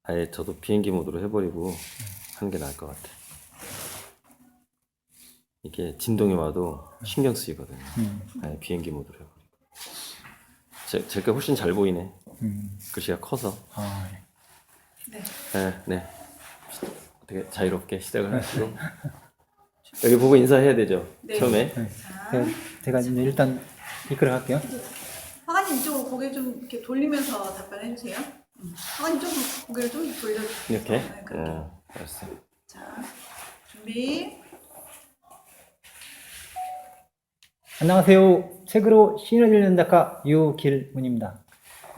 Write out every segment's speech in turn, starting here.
아예 저도 비행기 모드로 해버리고 하는 게 나을 것 같아. 이게 진동이 와도 신경 쓰이거든요. 아예 비행기 모드로 해버리고. 제가 훨씬 잘 보이네. 글씨가 커서. 아, 예. 네. 어떻게 자유롭게 시작을 하시고. 여기 보고 인사해야 되죠? 네. 처음에. 네. 제가 이제 일단 이끌어갈게요. 화관님 이쪽으로 고개 좀 이렇게 돌리면서 답변해 주세요. 화관님 좀 고개를 좀 돌려주세요. 이렇게? 네, 그렇게. 알았어. 자, 준비. 안녕하세요. 책으로 신을 읽는 작가 유길문입니다.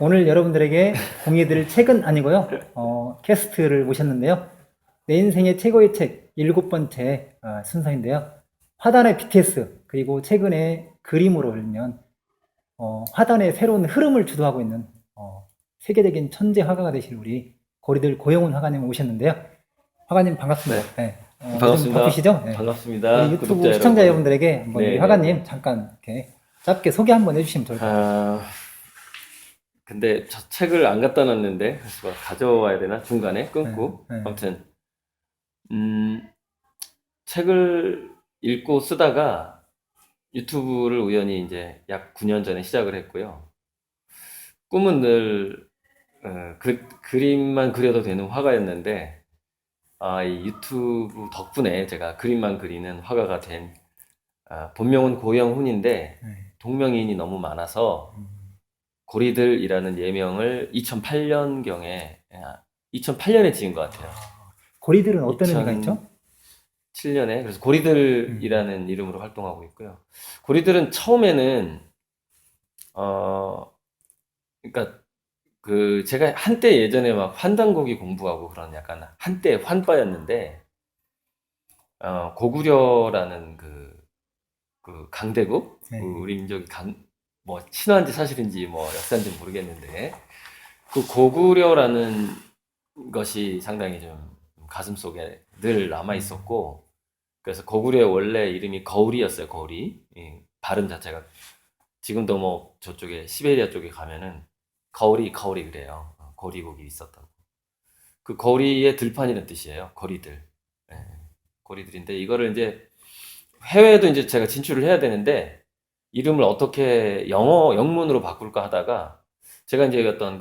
오늘 여러분들에게 공유해드릴 책은 아니고요. 캐스트를 모셨는데요. 내 인생의 최고의 책 7번째 순서인데요. 화단의 BTS 그리고 최근에 그림으로 읽면 화단의 새로운 흐름을 주도하고 있는 세계적인 천재 화가가 되실 우리 고리들 고영훈 화가님 오셨는데요. 화가님 반갑습니다. 네. 반갑습니다. 바쁘시죠? 네. 반갑습니다. 우리 유튜브 구독자 시청자 여러분. 여러분들에게 한번 네, 우리 네. 화가님 잠깐 이렇게 짧게 소개 한번 해주시면 좋을 것 같아요. 근데 저 책을 안 갖다 놨는데 그래서 가져와야 되나? 중간에 끊고. 네. 아무튼 책을 읽고 쓰다가 유튜브를 우연히 이제 약 9년 전에 시작을 했고요. 꿈은 늘 그림만 그려도 되는 화가였는데 이 유튜브 덕분에 제가 그림만 그리는 화가가 된 본명은 고영훈인데 네. 동명이인이 너무 많아서 고리들이라는 예명을 2008년경에 2008년에 지은 것 같아요. 고리들은 어떤 의미가 있죠? 7년에 그래서 고리들이라는 이름으로 활동하고 있고요. 고리들은 처음에는 그러니까 제가 한때 예전에 막 환단고기 공부하고 그런 약간 한때 환빠였는데 고구려라는 그 강대국 네. 우리 민족이 뭐 신화인지 사실인지 뭐 역사인지 모르겠는데 그 고구려라는 것이 상당히 좀 가슴속에 늘 남아 있었고 그래서 고구려의 원래 이름이 거울이었어요. 거울이 발음 자체가 지금도 뭐 저쪽에 시베리아 쪽에 가면은 거울이 그래요. 거리국이 있었던 그 거리의 들판이라는 뜻이에요. 거리들. 거리들인데 이거를 이제 해외에도 이제 제가 진출을 해야 되는데 이름을 어떻게 영문으로 바꿀까 하다가 제가 이제 어떤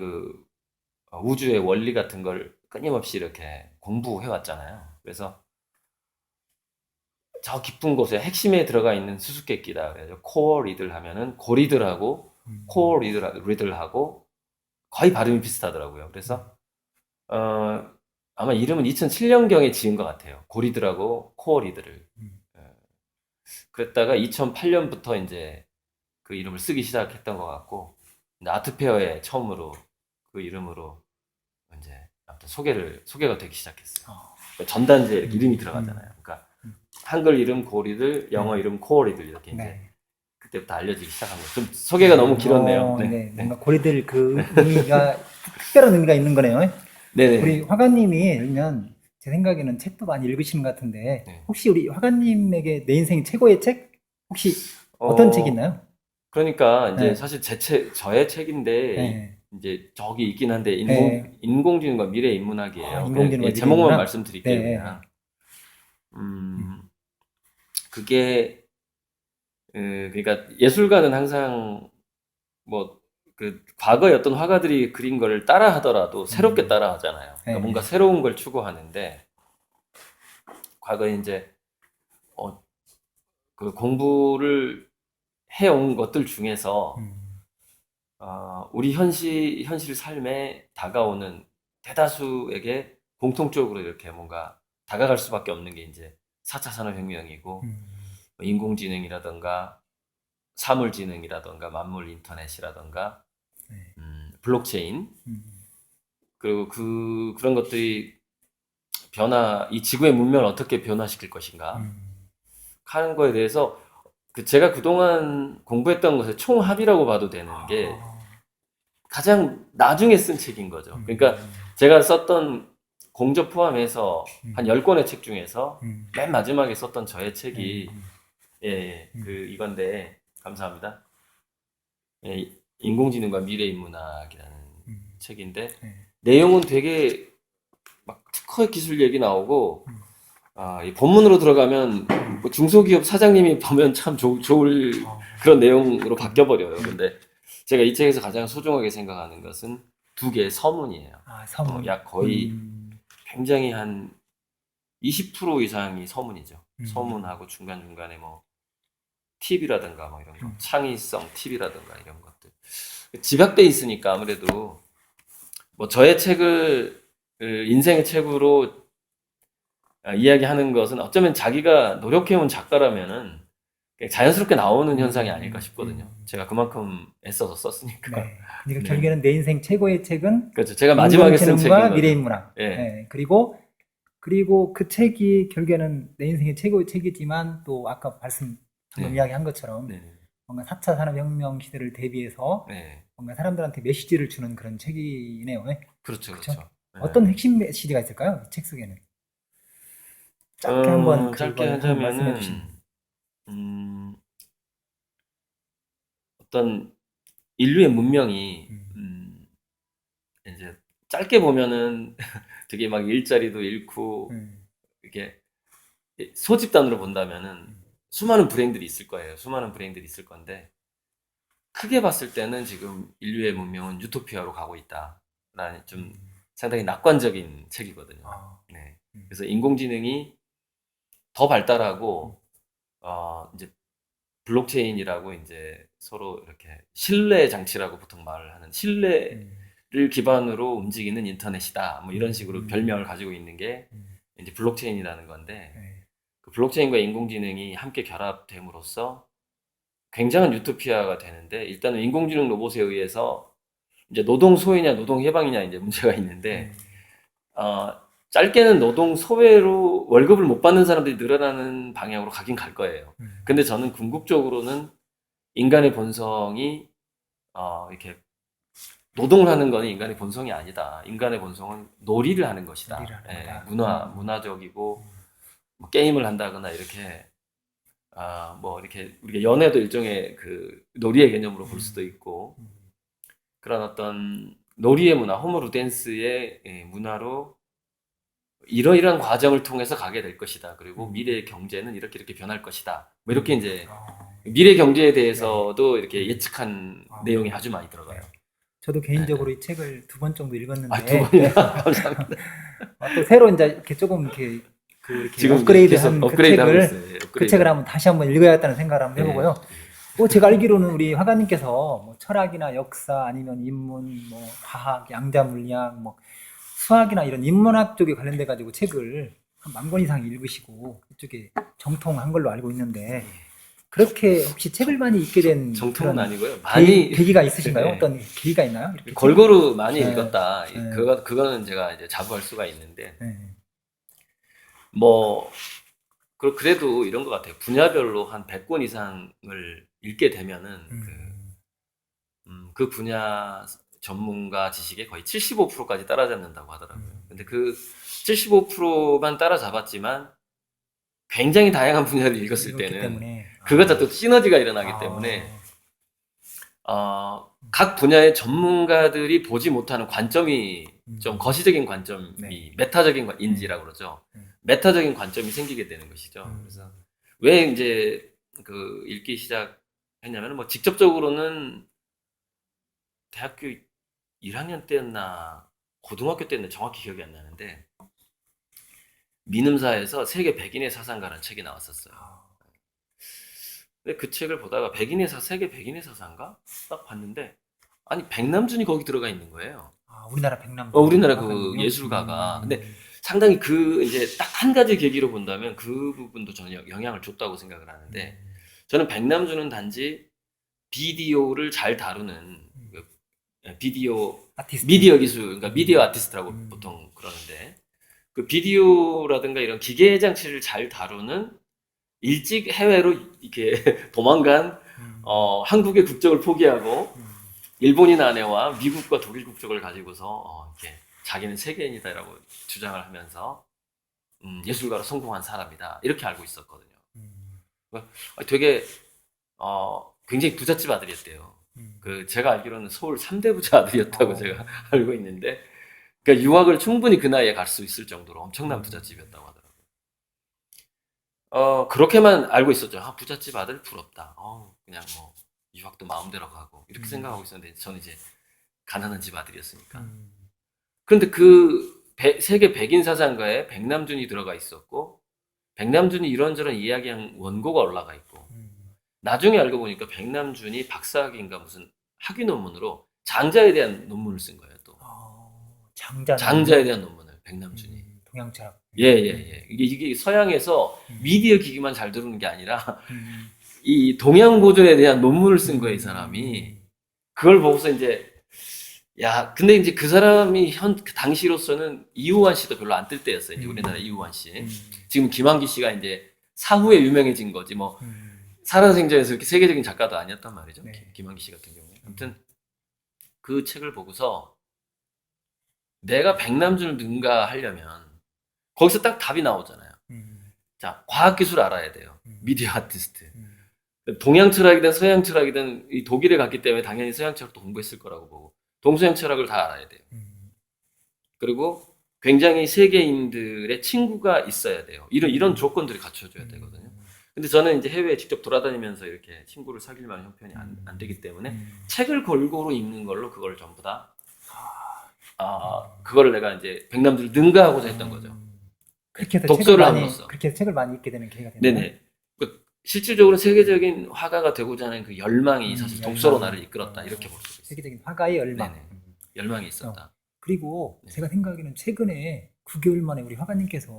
우주의 원리 같은 걸 끊임없이 이렇게 공부해 왔잖아요. 그래서 저 깊은 곳에 핵심에 들어가 있는 수수께끼다. 그래서 코어 리들 하면은 고리들하고 코어 리들하고 거의 발음이 비슷하더라고요. 그래서 아마 이름은 2007년경에 지은 것 같아요. 고리들하고 코어 리들을. 그랬다가 2008년부터 이제 그 이름을 쓰기 시작했던 것 같고 아트페어에 처음으로 그 이름으로 이제 아무튼 소개가 되기 시작했어요. 전단지에 이렇게 이름이 들어가잖아요. 그러니까 한글 이름 고리들, 영어 이름 코어리들 이렇게 이제 네. 그때부터 알려지기 시작한 거예요. 좀 소개가 너무 길었네요. 네. 뭔가 고리들 그 의미가 특별한 의미가 있는 거네요. 네네. 우리 화가님이 읽면 제 생각에는 책도 많이 읽으시는 것 같은데 네. 혹시 우리 화가님에게 내 인생 최고의 책 혹시 어떤 책이 있나요? 그러니까 이제 네. 사실 저의 책인데 네. 이제 저기 있긴 한데 네. 인공지능과 미래 인문학이에요. 인공지능과 그냥 미래 제목만 인문학? 말씀드릴게요. 네. 그냥. 그게 그러니까 예술가는 항상 뭐 과거에 어떤 화가들이 그린 걸 따라 하더라도 새롭게 따라 하잖아요. 그러니까 네. 뭔가 새로운 걸 추구하는데 과거에 이제 그 공부를 해온 것들 중에서 우리 현실 삶에 다가오는 대다수에게 공통적으로 이렇게 뭔가 다가갈 수밖에 없는 게 이제 4차 산업혁명이고 뭐 인공지능이라던가 사물지능이라던가 만물 인터넷이라던가 블록체인 그리고 그런 것들이 이 지구의 문명을 어떻게 변화시킬 것인가 하는 거에 대해서 제가 그동안 공부했던 것의 총합이라고 봐도 되는 게 가장 나중에 쓴 책인 거죠. 그러니까 제가 썼던 공저 포함해서 한 10권의 책 중에서 맨 마지막에 썼던 저의 책이 이건데 감사합니다. 인공지능과 미래인문학이라는 책인데 네. 내용은 되게 막 특허 기술 얘기 나오고 이 본문으로 들어가면 뭐 중소기업 사장님이 보면 참 좋을 그런 내용으로 바뀌어버려요. 근데 제가 이 책에서 가장 소중하게 생각하는 것은 두 개의 서문이에요. 서문. 약 거의 굉장히 한 20% 이상이 서문이죠. 서문하고 중간중간에 뭐 팁이라든가 뭐 이런 거, 창의성 팁이라든가 이런 것들. 집약돼 있으니까 아무래도 뭐 저의 책을 인생의 책으로 이야기하는 것은 어쩌면 자기가 노력해온 작가라면은 자연스럽게 나오는 현상이 아닐까 싶거든요. 제가 그만큼 애써서 썼으니까. 네. 그러니까 네. 결국에는 내 인생 최고의 책은 그렇죠. 제가 마지막에 쓴 인공지능과 책인 미래인문학. 예. 네. 그리고 그 책이 결국에는 내 인생의 최고의 책이지만 또 아까 방금 네. 이야기한 것처럼 네. 뭔가 4차 산업혁명 시대를 대비해서 네. 뭔가 사람들한테 메시지를 주는 그런 책이네요. 네. 그렇죠. 그렇죠? 그렇죠. 네. 어떤 핵심 메시지가 있을까요? 이 책 속에는. 짧게 한번 짧게 그걸 한번 말씀해 하자면은 주시면. 어떤 인류의 문명이 이제 짧게 보면은 되게 막 일자리도 잃고 이렇게 소집단으로 본다면은 수많은 불행들이 있을 거예요. 수많은 불행들이 있을 건데 크게 봤을 때는 지금 인류의 문명은 유토피아로 가고 있다라는 좀 상당히 낙관적인 책이거든요. 네. 그래서 인공지능이 더 발달하고 이제 블록체인이라고 이제 서로 이렇게 신뢰 장치라고 보통 말을 하는 신뢰를 기반으로 움직이는 인터넷이다. 뭐 이런 식으로 별명을 가지고 있는 게 이제 블록체인이라는 건데 그 블록체인과 인공지능이 함께 결합됨으로써 굉장한 유토피아가 되는데 일단은 인공지능 로봇에 의해서 이제 노동 소외냐 노동 해방이냐 이제 문제가 있는데 짧게는 노동 소외로 월급을 못 받는 사람들이 늘어나는 방향으로 가긴 갈 거예요. 근데 저는 궁극적으로는 인간의 본성이 이렇게 노동을 하는 건 인간의 본성이 아니다. 인간의 본성은 놀이를 하는 것이다. 놀이를 하는 예, 거다. 문화적이고 뭐 게임을 한다거나 이렇게 뭐 이렇게 우리가 연애도 일종의 그 놀이의 개념으로 볼 수도 있고 그런 어떤 놀이의 문화, 호모 루덴스의 문화로 이러이러한 과정을 통해서 가게 될 것이다. 그리고 미래의 경제는 이렇게 변할 것이다. 뭐 이렇게 이제 미래 경제에 대해서도 이렇게 예측한 내용이 아주 많이 들어가요. 저도 개인적으로 이 책을 2번 정도 읽었는데 두 번이나 감사합니다. 또 새로 이제 이렇게 조금 이렇게 지금 업그레이드한 그 업그레이드 하고 책을 있어요. 예, 그 업그레이드. 책을 한번 다시 한번 읽어야겠다는 생각을 한번 예. 해보고요. 제가 알기로는 우리 화가님께서 뭐 철학이나 역사 아니면 인문, 뭐 과학, 양자물리학, 뭐 수학이나 이런 인문학 쪽에 관련돼 가지고 책을 한 10,000권 이상 읽으시고 그쪽에 정통한 걸로 알고 있는데 그렇게 혹시 책을 많이 읽게 된 정통은 그런 아니고요. 많이 계기가 있으신가요? 네. 어떤 계기가 있나요? 이렇게 골고루 많이 네. 읽었다. 네. 그거는 제가 이제 자부할 수가 있는데 네. 뭐 그래도 이런 것 같아요. 분야별로 한 100권 이상을 읽게 되면은 그 분야 전문가 지식의 거의 75%까지 따라잡는다고 하더라고요. 근데 그 75%만 따라잡았지만 굉장히 다양한 분야를 읽었을 읽었기 때는 때문에. 그것과 또 시너지가 일어나기 때문에 각 분야의 전문가들이 보지 못하는 관점이 좀 거시적인 관점이 네. 메타적인 인지라고 그러죠. 메타적인 관점이 생기게 되는 것이죠. 그래서 왜 이제 그 읽기 시작했냐면 뭐 직접적으로는 대학교 1학년 때였나 고등학교 때였나 정확히 기억이 안 나는데 민음사에서 세계 백인의 사상가라는 책이 나왔었어요. 근데 그 책을 보다가 세계 백인의 사상가? 딱 봤는데 아니 백남준이 거기 들어가 있는 거예요. 우리나라 백남준. 우리나라 그 예술가가. 근데 상당히 이제 딱 한 가지 계기로 본다면 그 부분도 저는 영향을 줬다고 생각을 하는데 저는 백남준은 단지 비디오를 잘 다루는 비디오 아티스트. 미디어 기술, 그러니까 미디어 아티스트라고 보통 그러는데 그 비디오라든가 이런 기계 장치를 잘 다루는 일찍 해외로 이렇게 도망간 한국의 국적을 포기하고 일본인 아내와 미국과 독일 국적을 가지고서 이렇게 자기는 세계인이다라고 주장을 하면서 예술가로 성공한 사람이다 이렇게 알고 있었거든요. 되게 굉장히 부잣집 아들이었대요. 그 제가 알기로는 서울 3대 부자 아들이었다고 제가 알고 있는데, 그러니까 유학을 충분히 그 나이에 갈 수 있을 정도로 엄청난 부잣집이었다고 하더라고요. 그렇게만 알고 있었죠. 아, 부잣집 아들 부럽다. 그냥 뭐 유학도 마음대로 가고 이렇게 생각하고 있었는데, 저는 이제 가난한 집 아들이었으니까. 그런데 그 세계 백인 사상가에 백남준이 들어가 있었고, 백남준이 이런저런 이야기한 원고가 올라가 있고, 나중에 알고 보니까 백남준이 박사학위인가 무슨 학위 논문으로 장자에 대한 논문을 쓴 거예요. 또 장자에 대한 논문을 백남준이. 동양 철학. 예. 이게 서양에서 미디어 기기만 잘 들어오는 게 아니라 이 동양 고전에 대한 논문을 쓴 거예요, 이 사람이. 그걸 보고서 이제, 야, 근데 이제 그 사람이 그 당시로서는 이우환 씨도 별로 안 뜰 때였어요. 이제 우리나라 이우환 씨. 지금 김환기 씨가 이제 사후에 유명해진 거지, 뭐 살아생전에서 이렇게 세계적인 작가도 아니었단 말이죠. 네. 김환기 씨 같은 경우에. 아무튼 그 책을 보고서 내가 백남준을 능가하려면 거기서 딱 답이 나오잖아요. 자, 과학기술 알아야 돼요. 미디어 아티스트. 동양 철학이든 서양 철학이든 이 독일에 갔기 때문에 당연히 서양 철학도 공부했을 거라고 보고, 동서양 철학을 다 알아야 돼요. 그리고 굉장히 세계인들의 친구가 있어야 돼요. 이런 조건들이 갖춰져야 되거든요. 근데 저는 이제 해외에 직접 돌아다니면서 이렇게 친구를 사귈 만한 형편이 안 되기 때문에 책을 골고루 읽는 걸로 그걸 전부 다, 그거를 내가 이제 백남준을 능가하고자 했던 거죠. 그렇게 해서 독서를 함으로써. 그렇게 해서 책을 많이 읽게 되는 계기가 되네요. 네네. 실질적으로 세계적인 화가가 되고자 하는 그 열망이 사실 열망. 독서로 나를 이끌었다, 이렇게 볼 수 있어요. 세계적인 화가의 열망. 네네. 열망이 있었다. 그리고 네. 제가 생각하기에는 최근에 9개월 만에 우리 화가님께서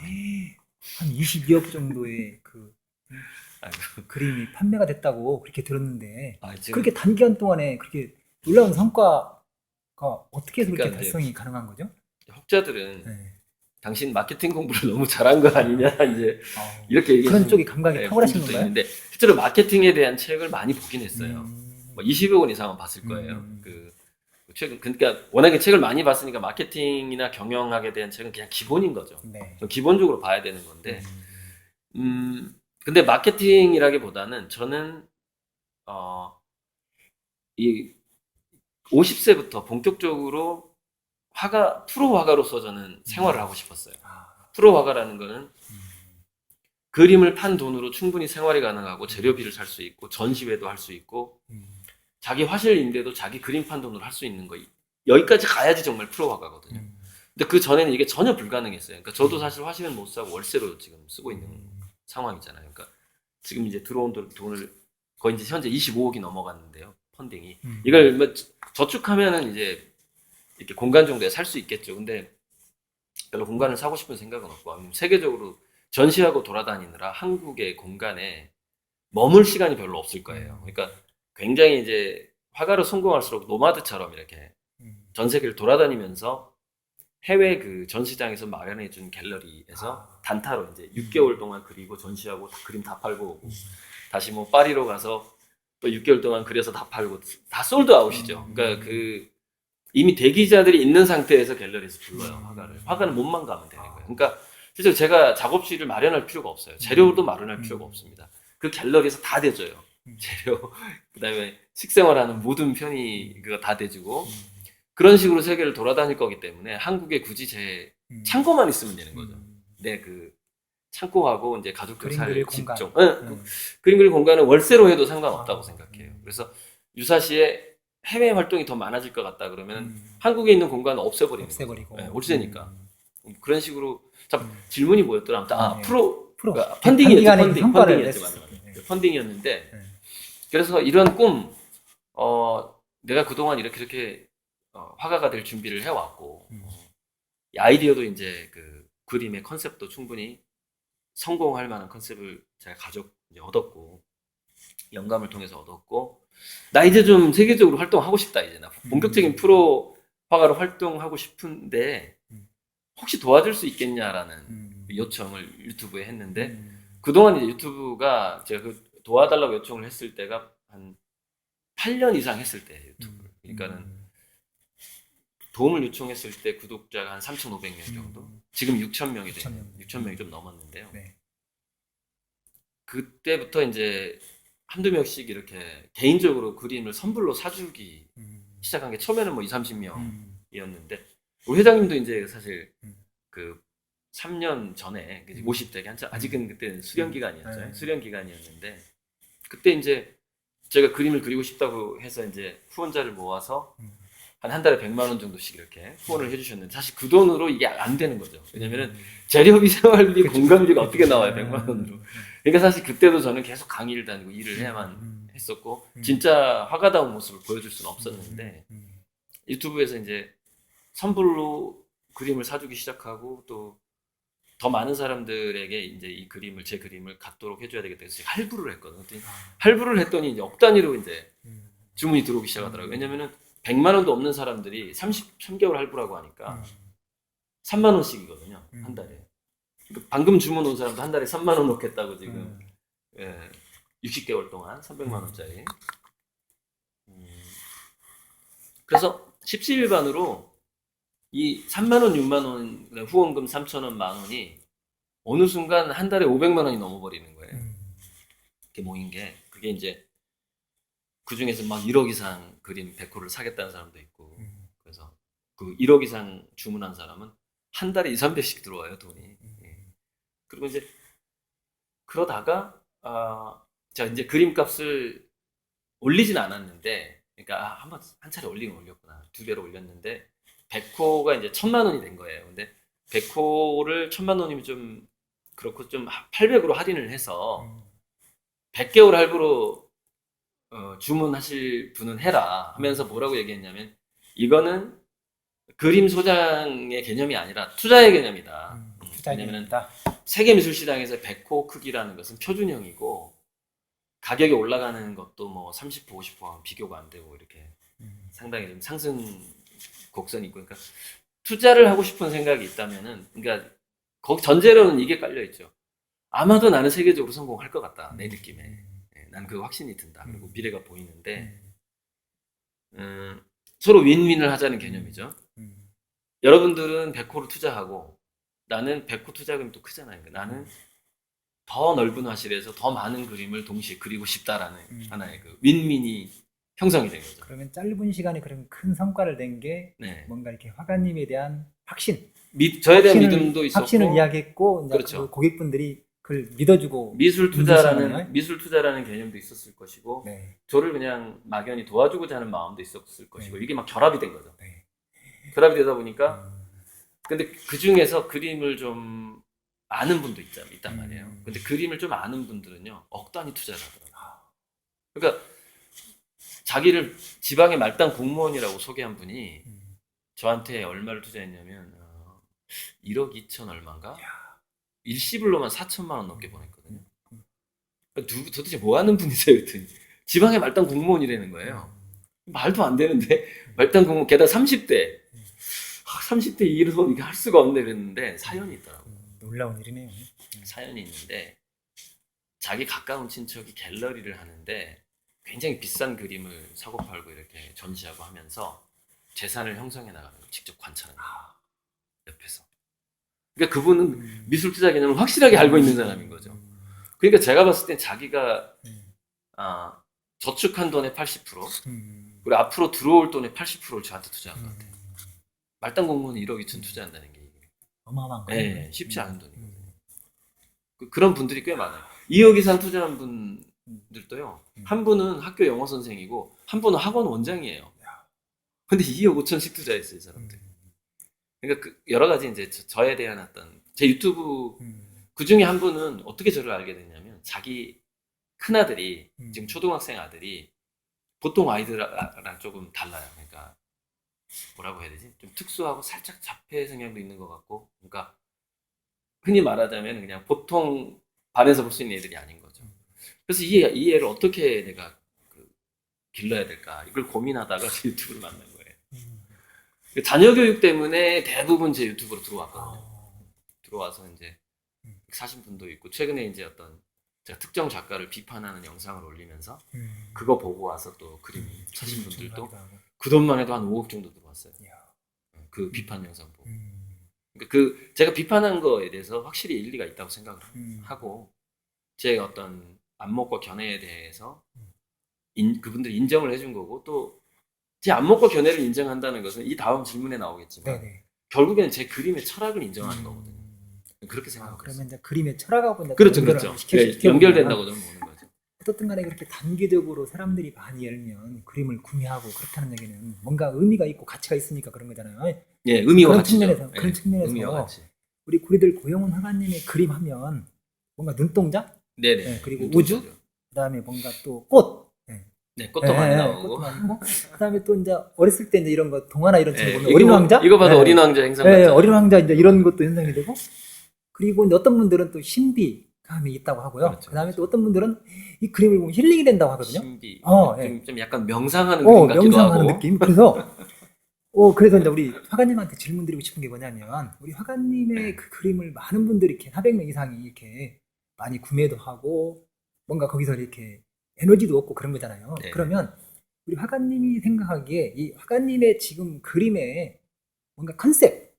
네. 한 22억 정도의 아이고. 그림이 판매가 됐다고 그렇게 들었는데, 지금 그렇게 단기간 동안에 그렇게 놀라운 성과가 어떻게 해서 그렇게 그러니까 이제 달성이 가능한 거죠? 혹자들은 네. 당신 마케팅 공부를 너무 잘한 거 아니냐, 이제 이렇게 얘기하시는 그런 쪽이 감각이 탁월하신 분들도 건가요? 있는데, 실제로 마케팅에 대한 책을 많이 보긴 했어요. 뭐 20여 권 이상은 봤을 거예요. 최근, 그러니까 워낙에 책을 많이 봤으니까 마케팅이나 경영학에 대한 책은 그냥 기본인 거죠. 네. 기본적으로 봐야 되는 건데, 근데 마케팅이라기보다는 저는 이 50세부터 본격적으로 프로 화가로서 저는 생활을 하고 싶었어요. 프로 화가라는 거는 그림을 판 돈으로 충분히 생활이 가능하고 재료비를 살 수 있고 전시회도 할 수 있고 자기 화실 임대도 자기 그림 판 돈으로 할 수 있는 거, 여기까지 가야지 정말 프로 화가거든요. 근데 그 전에는 이게 전혀 불가능했어요. 그러니까 저도 사실 화실은 못 사고 월세로 지금 쓰고 있는 상황이잖아요. 그러니까 지금 이제 들어온 돈을 거의 이제 현재 25억이 넘어갔는데요. 펀딩이. 이걸 뭐 저축하면은 이제 이렇게 공간 정도에 살 수 있겠죠. 근데 별로 공간을 사고 싶은 생각은 없고, 아니면 세계적으로 전시하고 돌아다니느라 한국의 공간에 머물 시간이 별로 없을 거예요. 그러니까 굉장히 이제 화가로 성공할수록 노마드처럼 이렇게 전 세계를 돌아다니면서 해외 그 전시장에서 마련해 준 갤러리에서 단타로 이제 6개월 동안 그리고 전시하고 그림 다 팔고 오고, 다시 뭐 파리로 가서 또 6개월 동안 그려서 다 팔고, 다 솔드 아웃이죠. 그러니까 이미 대기자들이 있는 상태에서 갤러리에서 불러요, 화가를. 화가는 몸만 가면 되는 거예요. 그러니까 실제로 제가 작업실을 마련할 필요가 없어요. 재료도 마련할 필요가 없습니다. 그 갤러리에서 다 대줘요. 재료, 그다음에 식생활하는 모든 편의 그거 다 대주고, 그런 식으로 세계를 돌아다닐 거기 때문에 한국에 굳이 제 창고만 있으면 되는 거죠. 네, 그 창고하고 이제 가족들 그림 살 그릴 집 공간. 좀, 그림 그릴 공간은 월세로 해도 상관없다고 생각해요. 그래서 유사시에 해외 활동이 더 많아질 것 같다 그러면 한국에 있는 공간은 없애버리는 없애버리고. 거죠. 네, 월세니까. 그런 식으로. 자, 질문이 뭐였더라? 아무튼 프로. 그러니까 펀딩이었지. 단기간에 성과를 펀딩이었지. 냈을 맞아. 때. 펀딩이었는데, 그래서 이런 꿈, 내가 그동안 이렇게 화가가 될 준비를 해왔고, 이 아이디어도 이제 그 그림의 컨셉도 충분히 성공할 만한 컨셉을 제가 이제 얻었고, 영감을 통해서 얻었고, 나 이제 좀 세계적으로 활동하고 싶다, 이제 나 본격적인 프로 화가로 활동하고 싶은데 혹시 도와줄 수 있겠냐라는 요청을 유튜브에 했는데, 그동안 이제 유튜브가 제가 도와달라고 요청을 했을 때가 한 8년 이상 했을 때 유튜브를. 그러니까는 도움을 요청했을 때 구독자가 한 3,500명 정도. 지금 6,000명이 돼요. 6,000명이 좀 넘었는데요. 네. 그때부터 이제 한두 명씩 이렇게 개인적으로 그림을 선불로 사주기 시작한 게 처음에는 뭐 2, 30명이었는데 우리 회장님도 이제 사실 그 3년 전에 50대기 한참 아직은 그때는 수련 기간이었죠. 네. 수련 기간이었는데 그때 이제 제가 그림을 그리고 싶다고 해서 이제 후원자를 모아서 한 달에 100만 원 정도씩 이렇게 후원을 해주셨는데 사실 그 돈으로 이게 안 되는 거죠. 왜냐면은 재료비, 생활비, 공간비가 어떻게 나와요 100만 원으로. 그러니까 사실 그때도 저는 계속 강의를 다니고 일을 해야만 했었고 진짜 화가다운 모습을 보여줄 수는 없었는데 유튜브에서 이제 선불로 그림을 사주기 시작하고 또 더 많은 사람들에게 이제 이 그림을 제 그림을 갖도록 해줘야 되겠다 해서 제가 할부를 했거든요. 그랬더니 할부를 했더니 이제 억 단위로 이제 주문이 들어오기 시작하더라고요. 왜냐면은 100만 원도 없는 사람들이 33개월 할부라고 하니까 3만 원씩이거든요. 한 달에. 그러니까 방금 주문 온 사람도 한 달에 3만 원 넣겠다고 지금 60개월 동안 300만 원짜리. 그래서 십시일반으로 이 3만 원, 6만 원 후원금 3천 원, 만 원이 어느 순간 한 달에 500만 원이 넘어버리는 거예요. 이렇게 모인 게 그게 이제 그 중에서 막 1억 이상 그림 100호를 사겠다는 사람도 있고 그래서 그 1억 이상 주문한 사람은 한 달에 2, 300씩 들어와요 돈이. 예. 그리고 이제 그러다가 제가 이제 그림값을 올리진 않았는데 그러니까 한 차례 올리긴 올렸구나. 2배로 올렸는데 100호가 이제 1000만 원이 된 거예요. 근데 100호를 1000만 원이면 좀 그렇고 좀 800으로 할인을 해서 100개월 할부로 주문하실 분은 해라 하면서 뭐라고 얘기했냐면 이거는 그림 소장의 개념이 아니라 투자의 개념이다. 왜냐면 세계미술시장에서 100호 크기라는 것은 표준형이고 가격이 올라가는 것도 뭐 30%, 50% 하면 비교가 안 되고 이렇게 상당히 좀 상승 곡선이 있고 그러니까 투자를 하고 싶은 생각이 있다면은 그러니까 거기 전제로는 이게 깔려 있죠. 아마도 나는 세계적으로 성공할 것 같다 내 느낌에. 난 그 확신이 든다. 그리고 미래가 보이는데 서로 윈윈을 하자는 개념이죠. 여러분들은 100호를 투자하고 나는 100호 투자금이 또 크잖아요. 그러니까 나는 더 넓은 화실에서 더 많은 그림을 동시에 그리고 싶다라는 하나의 그 윈윈이 형성이 된 거죠. 그러면 짧은 시간에 그런 큰 성과를 낸 게 네. 뭔가 이렇게 화가님에 대한 확신, 저에 대한 믿음도 있었고 확신을 이야기했고, 이제 그렇죠. 그 고객분들이 그걸 믿어주고 미술 믿으시는구나. 투자라는 개념도 있었을 것이고 네. 저를 그냥 막연히 도와주고자 하는 마음도 있었을 것이고 네. 이게 막 결합이 된 거죠. 네. 결합이 되다 보니까 근데 그 중에서 그림을 좀 아는 분도 있단 말이에요. 근데 그림을 좀 아는 분들은요 억 단위 투자를 하더라고요. 그러니까 자기를 지방의 말단 공무원이라고 소개한 분이 저한테 얼마를 투자했냐면 1억 2천 얼마인가? 일시불로만 4천만 원 넘게 보냈거든요. 도대체 뭐 하는 분이세요? 그랬더니 지방의 말단 공무원이라는 거예요. 말도 안 되는데 말단 공무원 게다가 30대 30대 이 일을 이게 할 수가 없네 그랬는데 사연이 있더라고요. 놀라운 일이네요. 사연이 있는데 자기 가까운 친척이 갤러리를 하는데 굉장히 비싼 그림을 사고 팔고 이렇게 전시하고 하면서 재산을 형성해 나가는 걸 직접 관찰하는 거예요. 옆에서. 그러니까 그분은 미술 투자 개념을 확실하게 알고 있는 사람인 거죠. 그러니까 제가 봤을 땐 자기가 저축한 돈의 80% 그리고 앞으로 들어올 돈의 80%를 저한테 투자한 것 같아요. 말단 공무원이 1억 2천 투자한다는 게 어마어마한 거예요. 네, 쉽지 않은 돈이거든요. 그런 분들이 꽤 많아요. 2억 이상 투자한 분들도요. 한 분은 학교 영어 선생이고 한 분은 학원 원장이에요. 근데 2억 5천씩 투자했어요, 이 사람들. 그러니까 여러 가지 이제 저에 대한 어떤 제 유튜브 그 중에 한 분은 어떻게 저를 알게 됐냐면 자기 큰 아들이 지금 초등학생 아들이 보통 아이들랑 조금 달라요. 그러니까 뭐라고 해야 되지? 좀 특수하고 살짝 자폐 성향도 있는 것 같고, 그러니까 흔히 말하자면 그냥 보통 반에서 볼 수 있는 애들이 아닌 거죠. 그래서 이 애를 어떻게 내가 길러야 될까 이걸 고민하다가 제 유튜브를 만난 거예요. 자녀 교육 때문에 대부분 제 유튜브로 들어왔거든요. 들어와서 이제 사신 분도 있고 최근에 이제 어떤 제가 특정 작가를 비판하는 영상을 올리면서 그거 보고 와서 또 그림 사신 분들도 그 돈만 해도 한 5억 정도 들어왔어요. 그 비판 영상 보고. 그러니까 제가 비판한 거에 대해서 확실히 일리가 있다고 생각을 하고 제 어떤 안목과 견해에 대해서 그분들이 인정을 해준 거고 또 제 안목과 견해를 인정한다는 것은 이 다음 질문에 나오겠지만 네네. 결국에는 제 그림의 철학을 인정하는 거거든요. 그렇게 생각하고 있어요. 그러면 이제 그림의 철학하고 이제 그렇죠, 연결을 그렇죠. 시켜보면 네, 연결된다고 저는 보는 거죠. 어떻든 간에 그렇게 단기적으로 사람들이 많이 열면 그림을 구매하고 그렇다는 얘기는 뭔가 의미가 있고 가치가 있으니까 그런 거잖아요. 예, 의미와 그런 가치죠. 측면에서, 예, 그런 측면에서 의미와 가치. 우리 고리들 고영훈 화가님의 그림 하면 뭔가 눈동자, 네네. 네, 그리고 눈동자죠. 우주, 그다음에 뭔가 또 꽃, 네, 꽃도 많이 나오고. 꽃도 많이 있고, 그다음에 또 이제 어렸을 때 이제 이런 거 동화나 이런 책 예, 보면 어린 왕자, 이거 봐도 네. 어린 왕자 행상 네, 같잖아요. 어린 왕자 이제 이런 것도 현상이 되고, 그리고 이제 어떤 분들은 또 신비감이 있다고 하고요. 그렇죠, 그다음에 그렇죠. 또 어떤 분들은 이 그림을 보면 힐링이 된다고 하거든요. 신비. 예. 좀 약간 명상하는 그림 같기도 명상하는 하고. 느낌. 그래서 이제 우리 화가님한테 질문 드리고 싶은 게 뭐냐면, 우리 화가님의 네. 그 그림을 많은 분들이 이렇게 400명 이상이 이렇게 많이 구매도 하고, 뭔가 거기서 이렇게 에너지도 얻고 그런 거잖아요. 네. 그러면 우리 화가님이 생각하기에 이 화가님의 지금 그림의 뭔가 컨셉을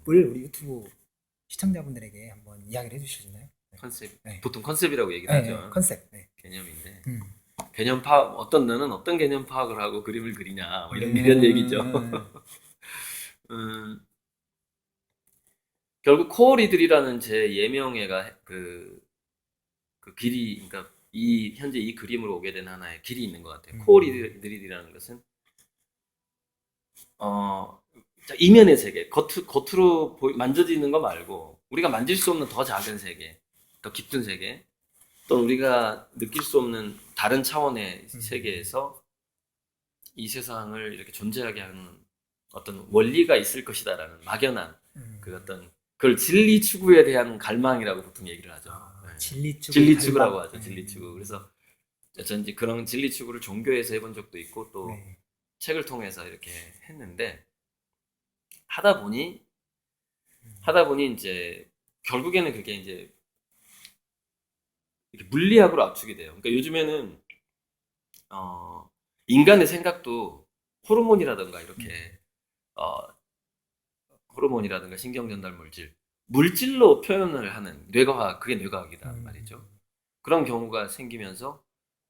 우리 유튜브 시청자분들에게 한번 이야기를 해주실 수 있나요? 컨셉. 네. 보통 컨셉이라고 얘기를 하죠. 컨셉. 네. 개념인데. 음. 개념 파악, 어떤 너는 어떤 개념 파악을 하고 그림을 그리냐, 뭐 이런 얘기죠. 결국 코어리들이라는 제 예명애가 그 길이, 그러니까 현재 이 그림으로 오게 된 하나의 길이 있는 것 같아요. 코어리들이라는 것은, 자, 이면의 세계, 겉으로 만져지는 거 말고, 우리가 만질 수 없는 더 작은 세계, 더 깊은 세계, 또 우리가 느낄 수 없는 다른 차원의 세계에서 이 세상을 이렇게 존재하게 하는 어떤 원리가 있을 것이다라는 막연한 그 어떤 그걸 진리 추구에 대한 갈망이라고 보통 얘기를 하죠. 네. 진리 진리추구라고 하죠. 진리추구. 그래서 전 이제 그런 진리추구를 종교에서 해본 적도 있고 또 네. 책을 통해서 이렇게 했는데 하다 보니 이제 결국에는 그게 이제 이렇게 물리학으로 압축이 돼요. 그러니까 요즘에는 인간의 생각도 호르몬이라든가 이렇게 호르몬이라든가 신경 전달 물질로 표현을 하는 뇌과학, 그게 뇌과학이다 말이죠. 그런 경우가 생기면서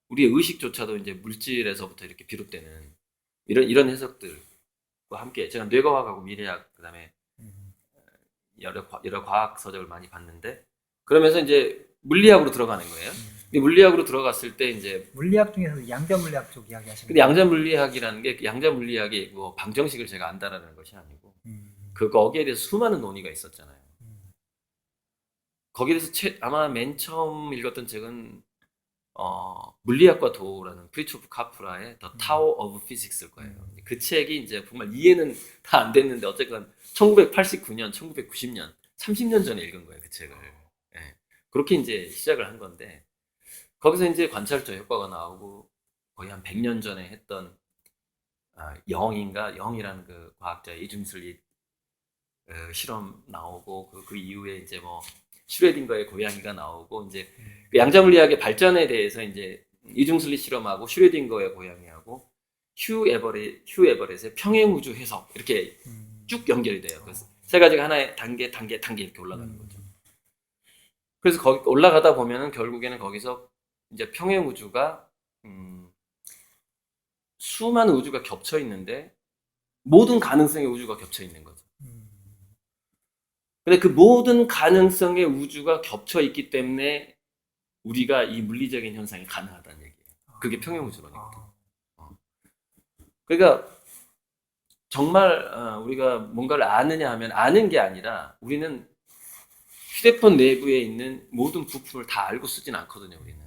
우리의 의식조차도 이제 물질에서부터 이렇게 비롯되는 이런 해석들과 함께 제가 뇌과학하고 미래학 그다음에 여러 과학 서적을 많이 봤는데 그러면서 이제 물리학으로 들어가는 거예요. 근데 물리학으로 들어갔을 때 이제 물리학 중에서 양자 물리학 쪽 이야기 하시는 근데 양자 물리학이라는 게 양자 물리학의 뭐 방정식을 제가 안다라는 것이 아니고 거기에 대해서 수많은 논의가 있었잖아요. 거기에 대해서 아마 맨 처음 읽었던 책은 물리학과 도라는 프리츠호프 카프라의 The Tao of Physics일 거예요. 그 책이 이제 정말 이해는 다 안 됐는데 어쨌건 1989년, 1990년, 30년 전에 읽은 거예요, 그 책을. 예. 그렇게 이제 시작을 한 건데 거기서 이제 관찰적 효과가 나오고 거의 한 100년 전에 했던 영이라는 그 과학자의 이중슬릿 실험 나오고 그 이후에 이제 뭐 슈레딩거의 고양이가 나오고 이제 그 양자물리학의 발전에 대해서 이제 이중슬릿 실험하고 슈레딩거의 고양이하고 휴 에버렛의 평행우주 해석 이렇게 쭉 연결이 돼요. 그래서 세 가지가 하나의 단계 이렇게 올라가는 거죠. 그래서 거기 올라가다 보면은 결국에는 거기서 이제 평행우주가 수많은 우주가 겹쳐 있는데 모든 가능성의 우주가 겹쳐 있는 거죠. 근데 그 모든 가능성의 우주가 겹쳐 있기 때문에 우리가 이 물리적인 현상이 가능하다는 얘기예요. 그게 평행우주론이거든요. 그러니까 정말 우리가 뭔가를 아느냐 하면 아는 게 아니라 우리는 휴대폰 내부에 있는 모든 부품을 다 알고 쓰진 않거든요. 우리는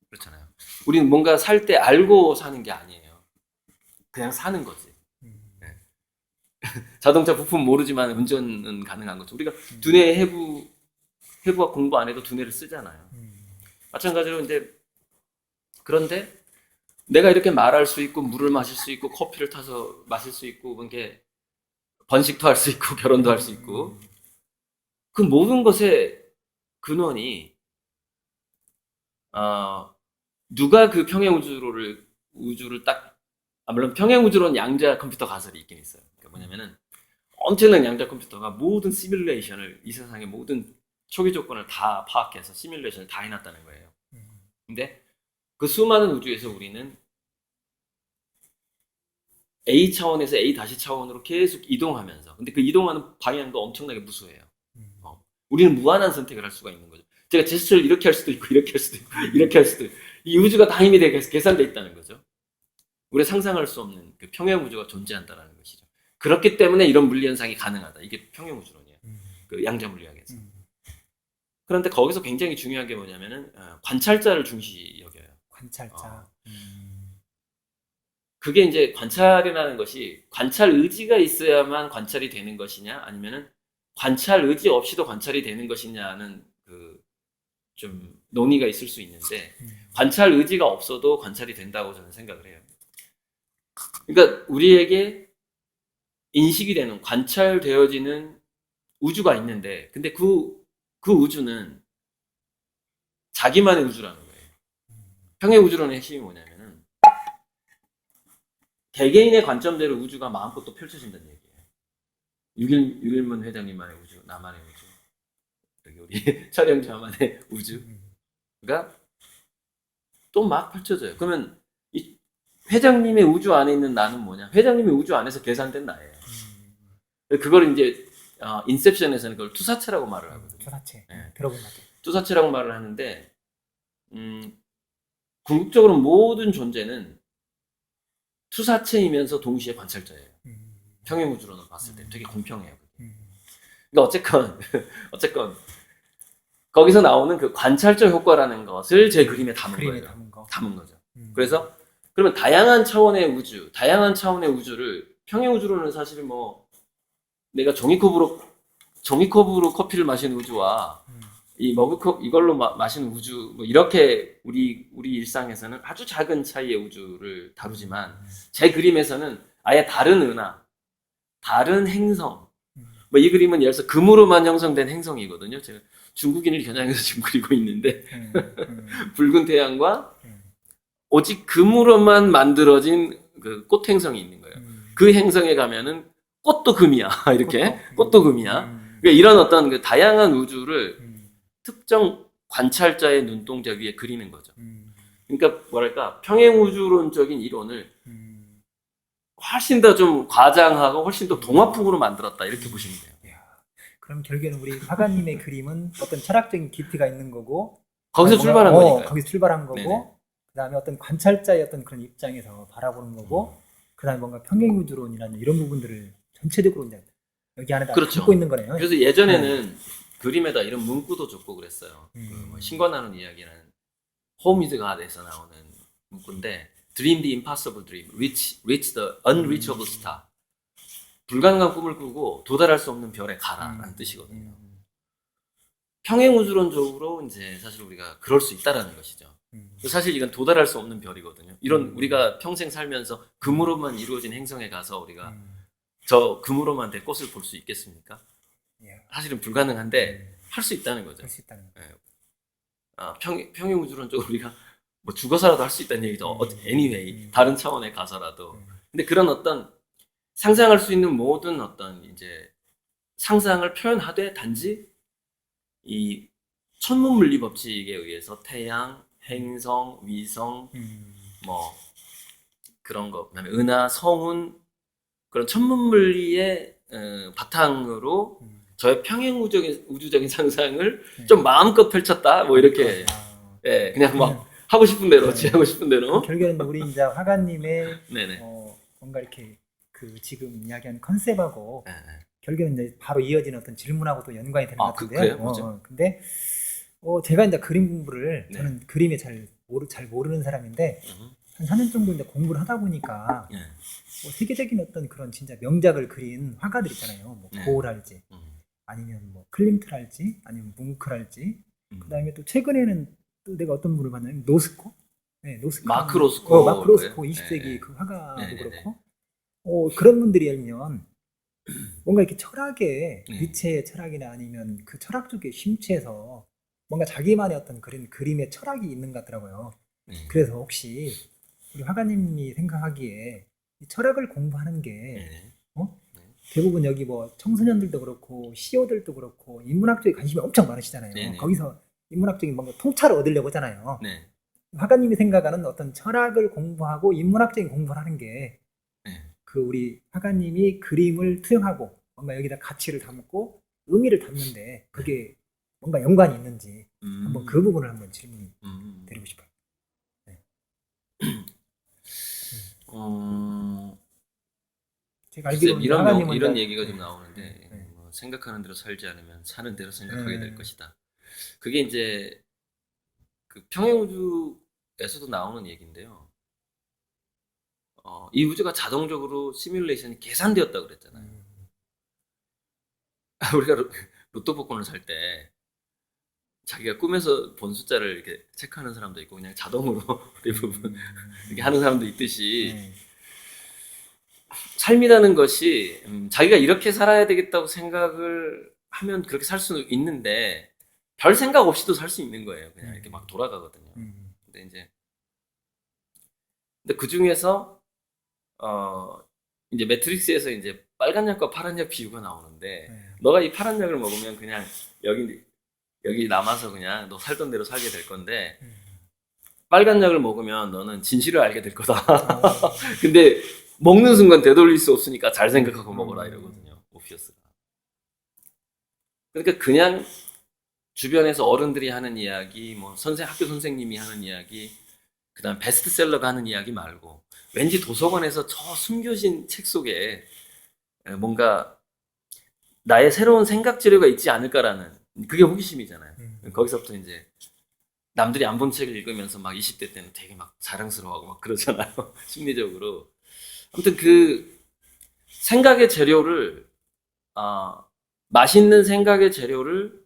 그렇잖아요. 우리는 뭔가 살 때 알고 사는 게 아니에요. 그냥 사는 거지. 네. 자동차 부품 모르지만 운전은 가능한 거죠. 우리가 두뇌 해부학 공부 안 해도 두뇌를 쓰잖아요. 마찬가지로 이제 그런데 내가 이렇게 말할 수 있고 물을 마실 수 있고 커피를 타서 마실 수 있고 이렇게 번식도 할 수 있고 결혼도 할 수 있고 그 모든 것의 근원이 누가 그 우주를 딱 물론 평행우주론 양자 컴퓨터 가설이 있긴 있어요. 그러니까 뭐냐면은 엄청난 양자 컴퓨터가 모든 시뮬레이션을 이 세상의 모든 초기 조건을 다 파악해서 시뮬레이션을 다 해놨다는 거예요. 근데 그 수많은 우주에서 우리는 A 차원에서 A 다시 차원으로 계속 이동하면서, 근데 그 이동하는 방향도 엄청나게 무수해요. 우리는 무한한 선택을 할 수가 있는 거죠. 제가 제스처를 이렇게 할 수도 있고, 이렇게 할 수도 있고, 이렇게 할 수도 있고, 이 우주가 다 이미 계산되어 있다는 거죠. 우리가 상상할 수 없는 그 평행 우주가 존재한다는 것이죠. 그렇기 때문에 이런 물리 현상이 가능하다. 이게 평행 우주론이에요. 그 양자 물리학에서. 그런데 거기서 굉장히 중요한 게 뭐냐면은 관찰자를 중시 여겨요. 관찰자. 그게 이제 관찰이라는 것이 관찰 의지가 있어야만 관찰이 되는 것이냐, 아니면은 관찰 의지 없이도 관찰이 되는 것이냐는 그 좀 논의가 있을 수 있는데, 관찰 의지가 없어도 관찰이 된다고 저는 생각을 해요. 그러니까 우리에게 인식이 되는, 관찰되어지는 우주가 있는데, 근데 그 우주는 자기만의 우주라는 거예요. 평행 우주론의 핵심이 뭐냐면은 개개인의 관점대로 우주가 마음껏 또 펼쳐진다는 얘기예요. 유일문 회장님만의 우주, 나만의 우주, 여기 우리 촬영자만의 우주가 또 막 펼쳐져요. 그러면 이 회장님의 우주 안에 있는 나는 뭐냐? 회장님의 우주 안에서 계산된 나예요. 그걸 이제 인셉션에서는 그걸 투사체라고 말을 하거든요. 투사체. 네. 들어본 것 같아요. 투사체라고 말을 하는데, 궁극적으로 모든 존재는 투사체이면서 동시에 관찰자예요. 평행 우주론을 봤을 때 되게 공평해요. 그러니까 어쨌건 거기서 나오는 그 관찰적 효과라는 것을 제 그림에 담은 거예요. 담은 거죠. 그래서 그러면 다양한 차원의 우주, 다양한 차원의 우주를, 평행 우주론은 사실 뭐 내가 종이컵으로 커피를 마시는 우주와 이 머그컵 이걸로 마시는 우주, 뭐 이렇게 우리 일상에서는 아주 작은 차이의 우주를 다루지만, 제 그림에서는 아예 다른 은하, 다른 행성, 뭐 이 그림은 예를 들어서 금으로만 형성된 행성이거든요. 제가 중국인을 겨냥해서 지금 그리고 있는데 붉은 태양과 오직 금으로만 만들어진 그 꽃 행성이 있는 거예요. 그 행성에 가면은 꽃도 금이야. 이렇게 꽃도 금이야. 그러니까 이런 어떤 그 다양한 우주를 특정 관찰자의 눈동자 위에 그리는 거죠. 그러니까 뭐랄까, 평행 우주론적인 이론을 훨씬 더 좀 과장하고 훨씬 더 동화풍으로 만들었다, 이렇게 보시면 돼요. 그럼 결국에는 우리 화가님의 그림은 어떤 철학적인 깊이가 있는 거고, 거기서 출발한 거니까요. 거기서 출발한 거고, 네네. 그다음에 어떤 관찰자의 어떤 그런 입장에서 바라보는 거고, 그다음에 뭔가 평행 우주론이라는 이런 부분들을 전체적으로 이제 여기 안에다 그렇죠. 담고 있는 거네요. 그래서 예전에는 그림에다 이런 문구도 줬고 그랬어요. 뭐 신과 나눈 이야기라는 Home is God에서 나오는 문구인데, Dream the impossible dream, reach the unreachable star. 불가능한 꿈을 꾸고 도달할 수 없는 별에 가라라는 뜻이거든요. 평행 우주론적으로 이제 사실 우리가 그럴 수 있다라는 것이죠. 사실 이건 도달할 수 없는 별이거든요. 이런 우리가 평생 살면서 금으로만 이루어진 행성에 가서 우리가 저 금으로만 된 꽃을 볼 수 있겠습니까? 사실은 불가능한데 할 수 있다는 거죠. 할 수 있다는 거. 평행 우주론적으로 우리가 뭐 죽어서라도 할 수 있다는 얘기죠. anyway, 다른 차원에 가서라도. 근데 그런 어떤 상상할 수 있는 모든 어떤 이제 상상을 표현하되, 단지 이 천문 물리 법칙에 의해서 태양, 행성, 위성, 뭐 그런 거, 그다음에 은하, 성운, 그런 천문 물리의 바탕으로 저의 평행 우주적인 상상을 좀 마음껏 펼쳤다, 뭐 이렇게. 예, 그냥 막 하고 싶은 대로, 하고 싶은 대로. 결국에는 우리 이제 화가님의 네네. 뭔가 이렇게 그 지금 이야기한 컨셉하고 결국에는 이제 바로 이어지는 어떤 질문하고도 연관이 되는 것 같은데요. 그래요? 뭐죠? 근데 제가 이제 그림 공부를 저는 그림에 잘 모르는 사람인데 한 4년 정도 이제 공부를 하다 보니까 뭐 세계적인 어떤 그런 진짜 명작을 그린 화가들 있잖아요. 뭐 고을할지 아니면 뭐 클림트랄지 아니면 뭉크랄지 그다음에 또 최근에는 또 내가 어떤 분을 봤냐면 노스코? 네, 노스코. 마크 로스코. 마크 로스코 20세기 그 화가도 그렇고 그런 분들이 열면 뭔가 이렇게 철학의 니체의 철학이나 아니면 그 철학 쪽에 심취해서 뭔가 자기만의 어떤 그런 그림의 철학이 있는 것 같더라고요. 그래서 혹시 우리 화가님이 생각하기에 이 철학을 공부하는 게 대부분 여기 뭐 청소년들도 그렇고 CEO들도 그렇고 인문학 쪽에 관심이 엄청 많으시잖아요. 거기서 인문학적인 뭔가 통찰을 얻으려고 하잖아요. 화가님이 생각하는 어떤 철학을 공부하고 인문학적인 공부를 하는 게 그 네. 우리 화가님이 그림을 투영하고 뭔가 여기다 가치를 담고 의미를 담는데 그게 뭔가 연관이 있는지 한번 그 부분을 한번 질문 드리고 싶어요. 네. 제가 글쎄, 알기로는 화가님은 이런 다- 얘기가 좀 네. 나오는데, 네. 뭐 생각하는 대로 살지 않으면 사는 대로 생각하게 될 네. 것이다. 그게 이제 그 평행우주에서도 나오는 얘기인데요. 이 우주가 자동적으로 시뮬레이션이 계산되었다고 그랬잖아요. 우리가 로또 복권을 살 때 자기가 꿈에서 본 숫자를 이렇게 체크하는 사람도 있고 그냥 자동으로 대부분 이렇게 하는 사람도 있듯이 네. 삶이라는 것이 자기가 이렇게 살아야 되겠다고 생각을 하면 그렇게 살 수 있는데 별 생각 없이도 살 수 있는 거예요. 그냥 이렇게 막 돌아가거든요. 근데 그 중에서 이제 매트릭스에서 이제 빨간 약과 파란 약 비유가 나오는데 너가 이 파란 약을 먹으면 그냥 여기 남아서 그냥 너 살던 대로 살게 될 건데 빨간 약을 먹으면 너는 진실을 알게 될 거다. 근데 먹는 순간 되돌릴 수 없으니까 잘 생각하고 먹어라 이러거든요. 오피어스가. 그러니까 그냥 주변에서 어른들이 하는 이야기, 뭐 학교 선생님이 하는 이야기, 그다음 베스트셀러가 하는 이야기 말고 왠지 도서관에서 저 숨겨진 책 속에 뭔가 나의 새로운 생각 재료가 있지 않을까라는 그게 호기심이잖아요. 거기서부터 이제 남들이 안 본 책을 읽으면서 막 20대 때는 되게 막 자랑스러워하고 막 그러잖아요. 심리적으로. 아무튼 그 생각의 재료를 맛있는 생각의 재료를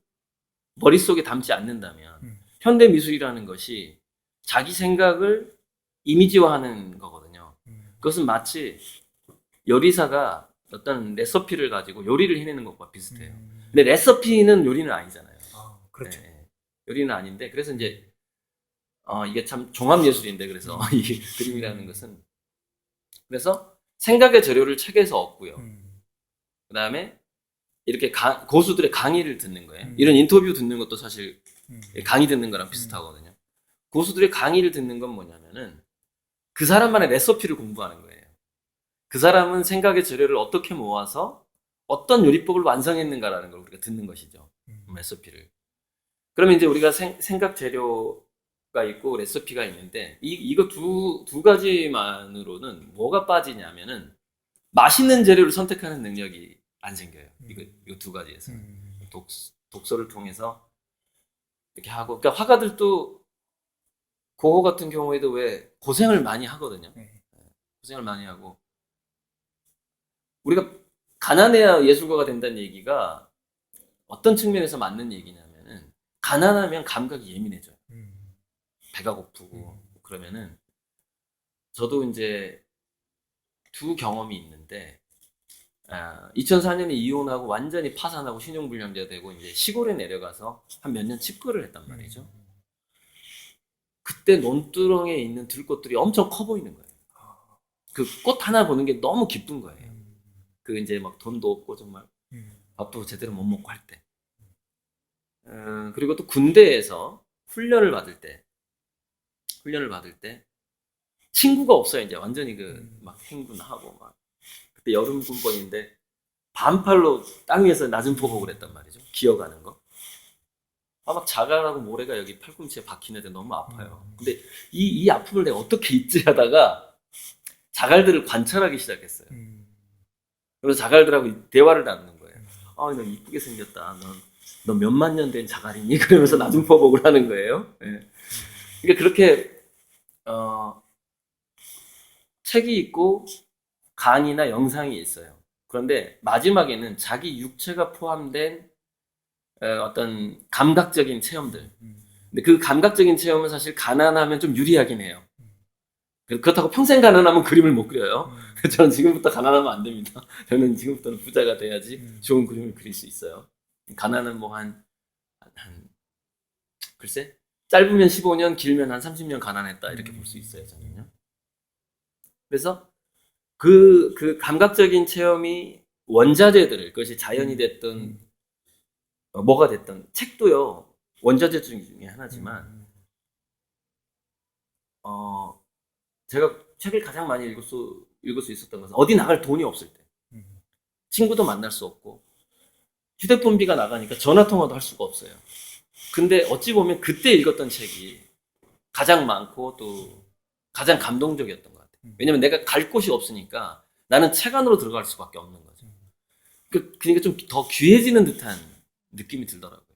머릿속에 담지 않는다면 현대 미술이라는 것이 자기 생각을 이미지화하는 거거든요. 그것은 마치 요리사가 어떤 레시피를 가지고 요리를 해내는 것과 비슷해요. 근데 레시피는 요리는 아니잖아요. 그렇죠. 네, 요리는 아닌데 그래서 이제 이게 참 종합 예술인데 그래서 이 그림이라는 것은 그래서 생각의 재료를 책에서 얻고요. 그 다음에 이렇게 고수들의 강의를 듣는 거예요. 이런 인터뷰 듣는 것도 사실 강의 듣는 거랑 비슷하거든요. 고수들의 강의를 듣는 건 뭐냐면은 그 사람만의 레시피를 공부하는 거예요. 그 사람은 생각의 재료를 어떻게 모아서 어떤 요리법을 완성했는가라는 걸 우리가 듣는 것이죠. 레시피를. 그러면 이제 우리가 생각 재료가 있고 레시피가 있는데 이거 두 가지만으로는 뭐가 빠지냐면은 맛있는 재료를 선택하는 능력이 안 생겨요. 이거 두 가지에서. 독서를 통해서 이렇게 하고, 그러니까 화가들도 고흐 같은 경우에도 왜 고생을 많이 하거든요. 고생을 많이 하고. 우리가 가난해야 예술가가 된다는 얘기가 어떤 측면에서 맞는 얘기냐면은 가난하면 감각이 예민해져요. 배가 고프고 그러면은 저도 이제 두 경험이 있는데 2004년에 이혼하고 완전히 파산하고 신용불량자 되고 이제 시골에 내려가서 한 몇 년 칩거를 했단 말이죠. 그때 논두렁에 있는 들꽃들이 엄청 커 보이는 거예요. 그 꽃 하나 보는 게 너무 기쁜 거예요. 그 이제 막 돈도 없고 정말 밥도 제대로 못 먹고 할 때. 그리고 또 군대에서 훈련을 받을 때 친구가 없어요. 이제 완전히 막 행군하고 막 그때 여름 군번인데 반팔로 땅 위에서 낮은 포복을 했단 말이죠. 기어가는 거. 막 자갈하고 모래가 여기 팔꿈치에 박히는데 너무 아파요. 근데 이 아픔을 내가 어떻게 잊지 하다가 자갈들을 관찰하기 시작했어요. 그래서 자갈들하고 대화를 나누는 거예요. 너 이쁘게 생겼다. 너 몇만 년 된 자갈이니? 그러면서 낮은 포복을 하는 거예요. 네. 그러니까 그렇게 책이 있고 강의나 영상이 있어요. 그런데 마지막에는 자기 육체가 포함된 어떤 감각적인 체험들. 근데 그 감각적인 체험은 사실 가난하면 좀 유리하긴 해요. 그렇다고 평생 가난하면 그림을 못 그려요. 저는 지금부터 가난하면 안 됩니다. 저는 지금부터는 부자가 돼야지 좋은 그림을 그릴 수 있어요. 가난은 뭐 글쎄, 짧으면 15년, 길면 한 30년 가난했다. 이렇게 볼 수 있어요, 저는요. 그래서 그 감각적인 체험이 원자재들을, 그것이 자연이 됐든, 뭐가 됐든, 책도요, 원자재 중에 하나지만, 제가 책을 가장 많이 읽을 수 있었던 것은 어디 나갈 돈이 없을 때. 친구도 만날 수 없고, 휴대폰비가 나가니까 전화통화도 할 수가 없어요. 근데 어찌 보면 그때 읽었던 책이 가장 많고 또 가장 감동적이었던 것 같아요. 왜냐면 내가 갈 곳이 없으니까 나는 책 안으로 들어갈 수밖에 없는 거죠. 그러니까 좀 더 귀해지는 듯한 느낌이 들더라고요.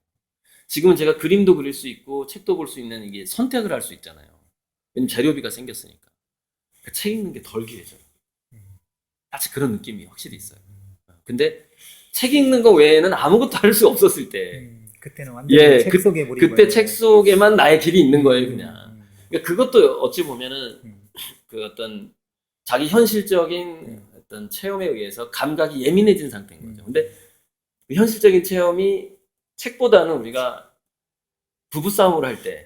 지금은 제가 그림도 그릴 수 있고 책도 볼 수 있는 이게 선택을 할 수 있잖아요. 왜냐면 재료비가 생겼으니까. 그러니까 책 읽는 게 덜 귀해져요. 마치 그런 느낌이 확실히 있어요. 근데 책 읽는 거 외에는 아무것도 할 수 없었을 때 그때는 완전히 책 속에 몰입 그때 책 속에만 나의 길이 있는 거예요, 그냥. 그러니까 그것도 어찌 보면은 그 어떤 자기 현실적인 어떤 체험에 의해서 감각이 예민해진 상태인 거죠. 근데 그 현실적인 체험이 책보다는 우리가 부부싸움을 할 때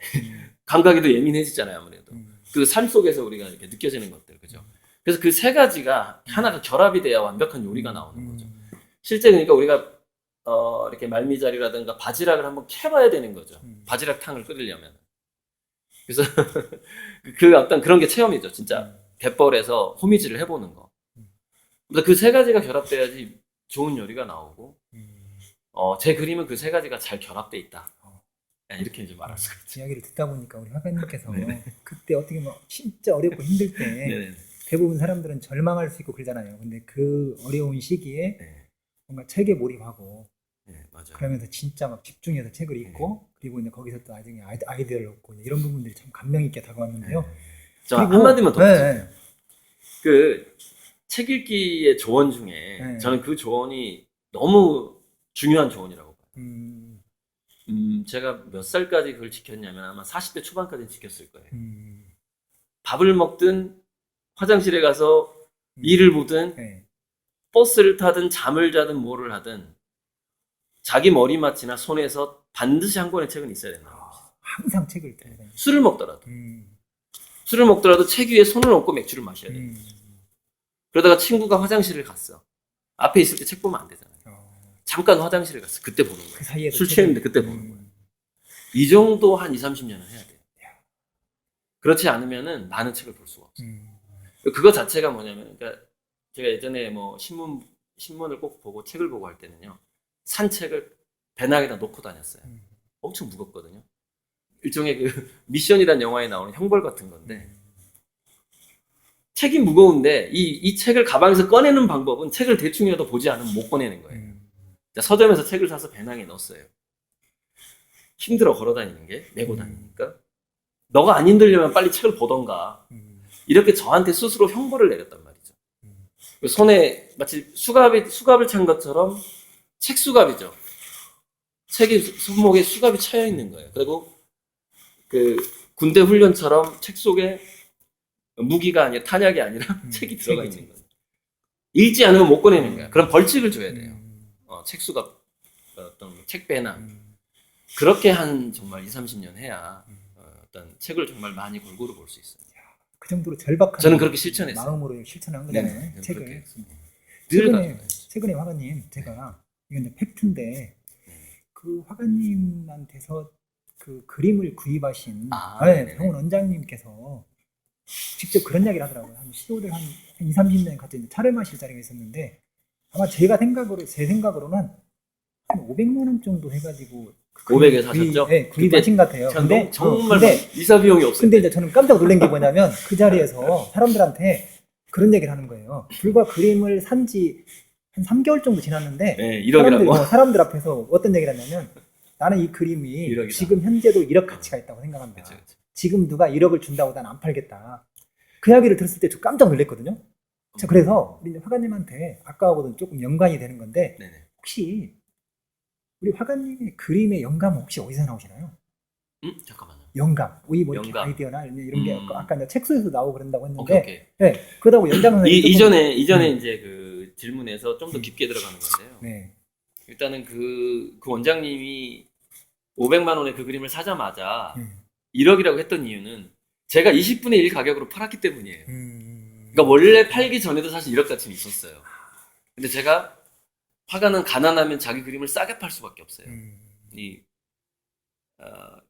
감각이 더 예민해지잖아요, 아무래도. 그 삶 속에서 우리가 이렇게 느껴지는 것들, 그죠? 그래서 그 세 가지가 하나가 결합이 돼야 완벽한 요리가 나오는 거죠. 실제 그러니까 우리가 이렇게 말미잘이라든가 바지락을 한번 캐봐야 되는 거죠. 바지락탕을 끓이려면. 그래서 그 어떤 그런 게 체험이죠. 진짜 갯벌에서 호미질을 해보는 거. 그 세 가지가 결합돼야지 좋은 요리가 나오고, 제 그림은 그 세 가지가 잘 결합돼 있다. 네, 이렇게 이제 말할 수가 있죠. 이야기를 듣다 보니까 우리 화가님께서 그때 어떻게 뭐 진짜 어렵고 힘들 때 네네. 대부분 사람들은 절망할 수 있고 그러잖아요. 근데 그 어려운 시기에 네. 뭔가 책에 몰입하고 네, 맞아요. 그러면서 진짜 막 집중해서 책을 읽고 그리고 이제 거기서 또 나중에 아이디어를 얻고 이런 부분들이 참 감명 있게 다가왔는데요. 저 한마디만 더 네. 그 책 읽기의 조언 중에 저는 그 조언이 너무 중요한 조언이라고 봐요. 제가 몇 살까지 그걸 지켰냐면 아마 40대 초반까지는 지켰을 거예요. 밥을 먹든 화장실에 가서 일을 보든 버스를 타든 잠을 자든 뭐를 하든 자기 머리맡이나 손에서 반드시 한 권의 책은 있어야 된다. 항상 책을 읽어야 돼요. 술을 먹더라도 책 위에 손을 얹고 맥주를 마셔야 돼요. 그러다가 친구가 화장실을 갔어. 앞에 있을 때 책 보면 안 되잖아요. 잠깐 화장실을 갔어. 그때 보는 거예요. 그 사이에도 술 취했는데 그때 보는 거예요. 이 정도 한 20, 30년은 해야 돼요. 그렇지 않으면은 많은 책을 볼 수가 없어요. 그거 자체가 뭐냐면, 그러니까 제가 예전에 뭐 신문을 꼭 보고 책을 보고 할 때는요, 산 책을 배낭에다 놓고 다녔어요. 엄청 무겁거든요. 일종의 그 미션이란 영화에 나오는 형벌 같은 건데, 책이 무거운데 이 책을 가방에서 꺼내는 방법은 책을 대충이라도 보지 않으면 못 꺼내는 거예요. 서점에서 책을 사서 배낭에 넣었어요. 힘들어 걸어다니는 게, 메고 다니니까. 너가 안 힘들려면 빨리 책을 보던가. 이렇게 저한테 스스로 형벌을 내렸단 말이죠. 손에 마치 수갑을 찬 것처럼 책 수갑이죠. 책이 손목에 수갑이 차여 있는 거예요. 그리고 그 군대 훈련처럼 책 속에 무기가 아니라 탄약이 아니라 책이 들어가 있는 거예요. 읽지 않으면 못 꺼내는 거야. 그럼 벌칙을 줘야 돼요. 책 수갑, 어떤 책 배낭. 그렇게 한 정말 20, 30년 해야 어떤 책을 정말 많이 골고루 볼 수 있어요. 그 정도로 절박한 저는 그렇게 실천했어요. 마음으로 실천한 거잖아요. 네, 책을. 늘 최근에 화가님, 제가 이건 이제 팩트인데 그 화가님한테서 그 그림을 구입하신 병원 원장님께서 직접 그런 이야기를 하더라고요. 한 시도를 한 2, 30년 같이 차를 마실 자리가 있었는데 아마 제 생각으로는 한 500만 원 정도 해가지고 500에 사셨죠? 네, 구입하신 것 같아요. 근데 정말 이사 비용이 없어요. 근데 이제 저는 깜짝 놀란 게 뭐냐면 그 자리에서 사람들한테 그런 얘기를 하는 거예요. 불과 그림을 산 지 한 3개월 정도 지났는데 네, 1억이라고. 사람들 앞에서 어떤 얘기를 했냐면 나는 이 그림이 1억이다. 지금 현재도 1억 가치가 있다고 생각한다. 그쵸. 지금 누가 1억을 준다고 난 안 팔겠다. 그 이야기를 들었을 때 저 깜짝 놀랐거든요. 자, 그래서 우리 화가님한테 아까하고는 조금 연관이 되는 건데 네네. 혹시 우리 화가님의 그림의 영감은 혹시 어디서 나오시나요? 잠깐만요. 영감, 뭐 이렇게 영감. 아이디어나 이런 게 아까 이제 책 속에서 나오고 그런다고 했는데, 오케이. 네, 그러다고 연장 선생님 이전에 이제 그 질문에서 좀 더 깊게 들어가는 건데요. 네, 일단은 그 원장님이 500만 원의 그 그림을 사자마자 1억이라고 했던 이유는 제가 20분의 1 가격으로 팔았기 때문이에요. 그러니까 원래 팔기 전에도 사실 1억 가치는 있었어요. 근데 제가 화가는 가난하면 자기 그림을 싸게 팔 수밖에 없어요.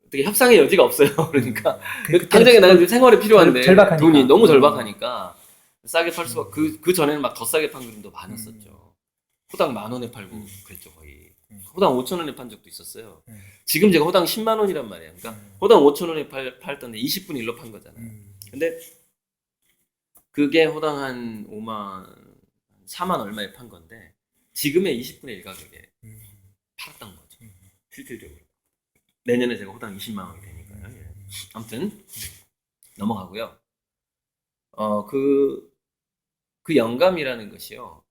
어떻게 협상의 여지가 없어요. 그러니까 그때는 당장에 나는 생활에 필요한데 절박하니까. 돈이 너무 절박하니까 싸게 팔 수가 그 전에는 막 더 싸게 판 그림도 많았었죠. 호당 10,000원에 팔고 그랬죠 거의. 호당 5,000원에 판 적도 있었어요. 지금 제가 호당 10만 원이란 말이에요. 그러니까 호당 5,000원에 팔던데 20분의 1로 판 거잖아요. 근데 그게 호당 한 4만 얼마에 판 건데 지금의 20분의 1 가격에 팔았던 거죠. 실질적으로. 내년에 제가 호당 20만 원이 되니까요. 예. 아무튼 넘어가고요. 그 영감이라는 것이요.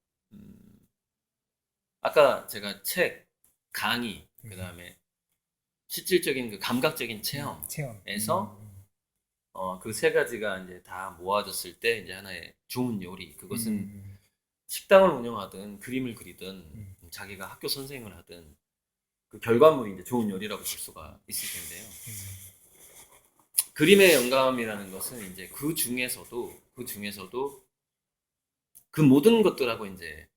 아까 제가 책, 강의, 그 다음에 실질적인 그 감각적인 체험에서 그 세 가지가 이제 다 모아졌을 때 이제 하나의 좋은 요리. 그것은 식당을 운영하든 그림을 그리든 자기가 학교 선생을 하든 그 결과물이 이제 좋은 요리라고 볼 수가 있을 텐데요. 그림의 영감이라는 것은 이제 그 중에서도 그 모든 것들하고 이제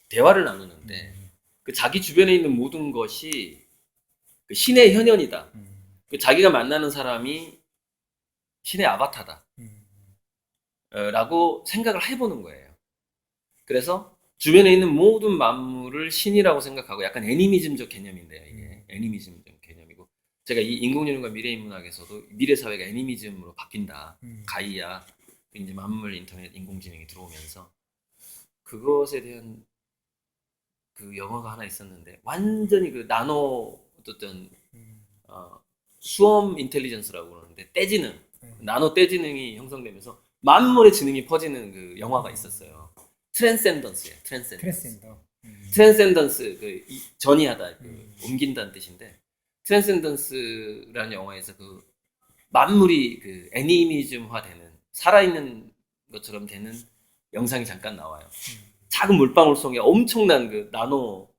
대화를 나누는데 그 자기 주변에 있는 모든 것이 그 신의 현현이다. 그 자기가 만나는 사람이 신의 아바타다. 라고 생각을 해보는 거예요. 그래서 주변에 있는 모든 만물을 신이라고 생각하고 약간 애니미즘적 개념인데요. 이게 애니미즘적 개념이고 제가 이 인공지능과 미래인문학에서도 미래 사회가 애니미즘으로 바뀐다. 가이아, 이제 만물, 인터넷, 인공지능이 들어오면서 그것에 대한 그 영화가 하나 있었는데 완전히 그 나노 어떤 수험 인텔리전스라고 그러는데 떼지능, 나노 떼지능이 형성되면서 만물의 지능이 퍼지는 그 영화가 있었어요. 트랜센던스예요. 트랜센던스 그 전이하다, 그 옮긴다는 뜻인데 트랜센던스라는 영화에서 그 만물이 그 애니미즘화되는 살아있는 것처럼 되는 영상이 잠깐 나와요. 작은 물방울 속에 엄청난 그 나노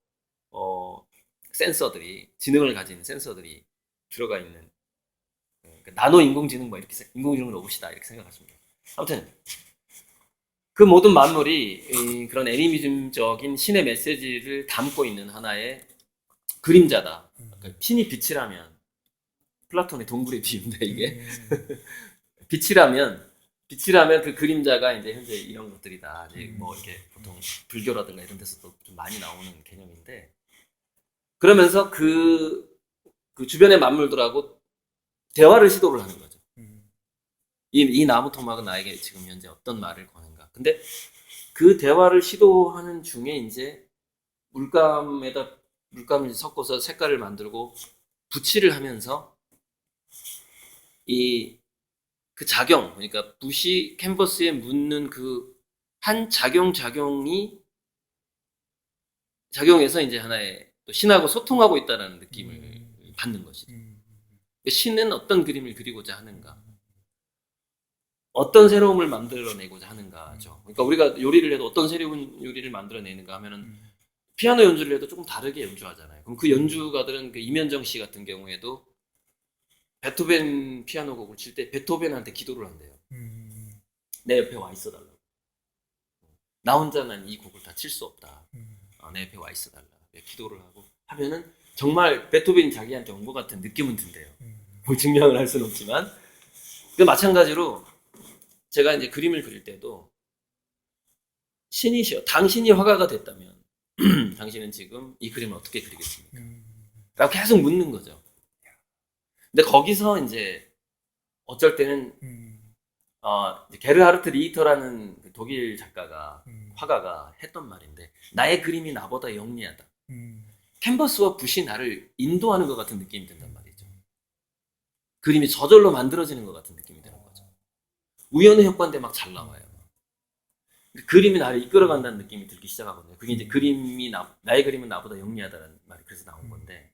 센서들이 지능을 가진 센서들이 들어가 있는 그러니까 나노 인공지능 뭐 이렇게 인공지능 로봇이다 이렇게 생각하시면 돼요. 아무튼 그 모든 만물이 그런 애니미즘적인 신의 메시지를 담고 있는 하나의 그림자다. 그러니까 신이 빛이라면 플라톤의 동굴의 비유인데 이게 빛이라면 그 그림자가 이제 현재 이런 것들이다. 이제 뭐 이렇게 보통 불교라든가 이런 데서도 좀 많이 나오는 개념인데 그러면서 그 주변의 만물들하고 대화를 시도를 하는 거죠. 이 나무 토막은 나에게 지금 현재 어떤 말을 거는가. 근데 그 대화를 시도하는 중에 이제 물감을 섞어서 색깔을 만들고 붓칠을 하면서 그 작용, 그러니까 붓이 캔버스에 묻는 그 한 작용해서 이제 하나의 또 신하고 소통하고 있다는 느낌을 받는 것이죠. 신은 어떤 그림을 그리고자 하는가, 어떤 새로움을 만들어내고자 하는가죠. 그러니까 우리가 요리를 해도 어떤 새로운 요리를 만들어내는가 하면은 피아노 연주를 해도 조금 다르게 연주하잖아요. 그럼 그 연주가들은 그 이면정 씨 같은 경우에도 베토벤 피아노 곡을 칠 때 베토벤한테 기도를 한대요. 내 옆에 와 있어 달라고. 나 혼자는 이 곡을 다 칠 수 없다. 내 옆에 와 있어 달라. 기도를 하고 하면은 정말 베토벤이 자기한테 온 것 같은 느낌은 든대요. 뭐 증명을 할 수는 없지만. 그 마찬가지로 제가 이제 그림을 그릴 때도 신이시여, 당신이 화가가 됐다면 당신은 지금 이 그림을 어떻게 그리겠습니까? 라고 계속 묻는 거죠. 근데 거기서 이제 어쩔 때는 게르하르트 리히터라는 그 독일 작가가 화가가 했던 말인데 나의 그림이 나보다 영리하다. 캔버스와 붓이 나를 인도하는 것 같은 느낌이 든단 말이죠. 그림이 저절로 만들어지는 것 같은 느낌이 드는 거죠. 우연의 효과인데 막 잘 나와요. 그림이 나를 이끌어간다는 느낌이 들기 시작하거든요. 그게 이제 나의 그림은 나보다 영리하다는 말이 그래서 나온 건데.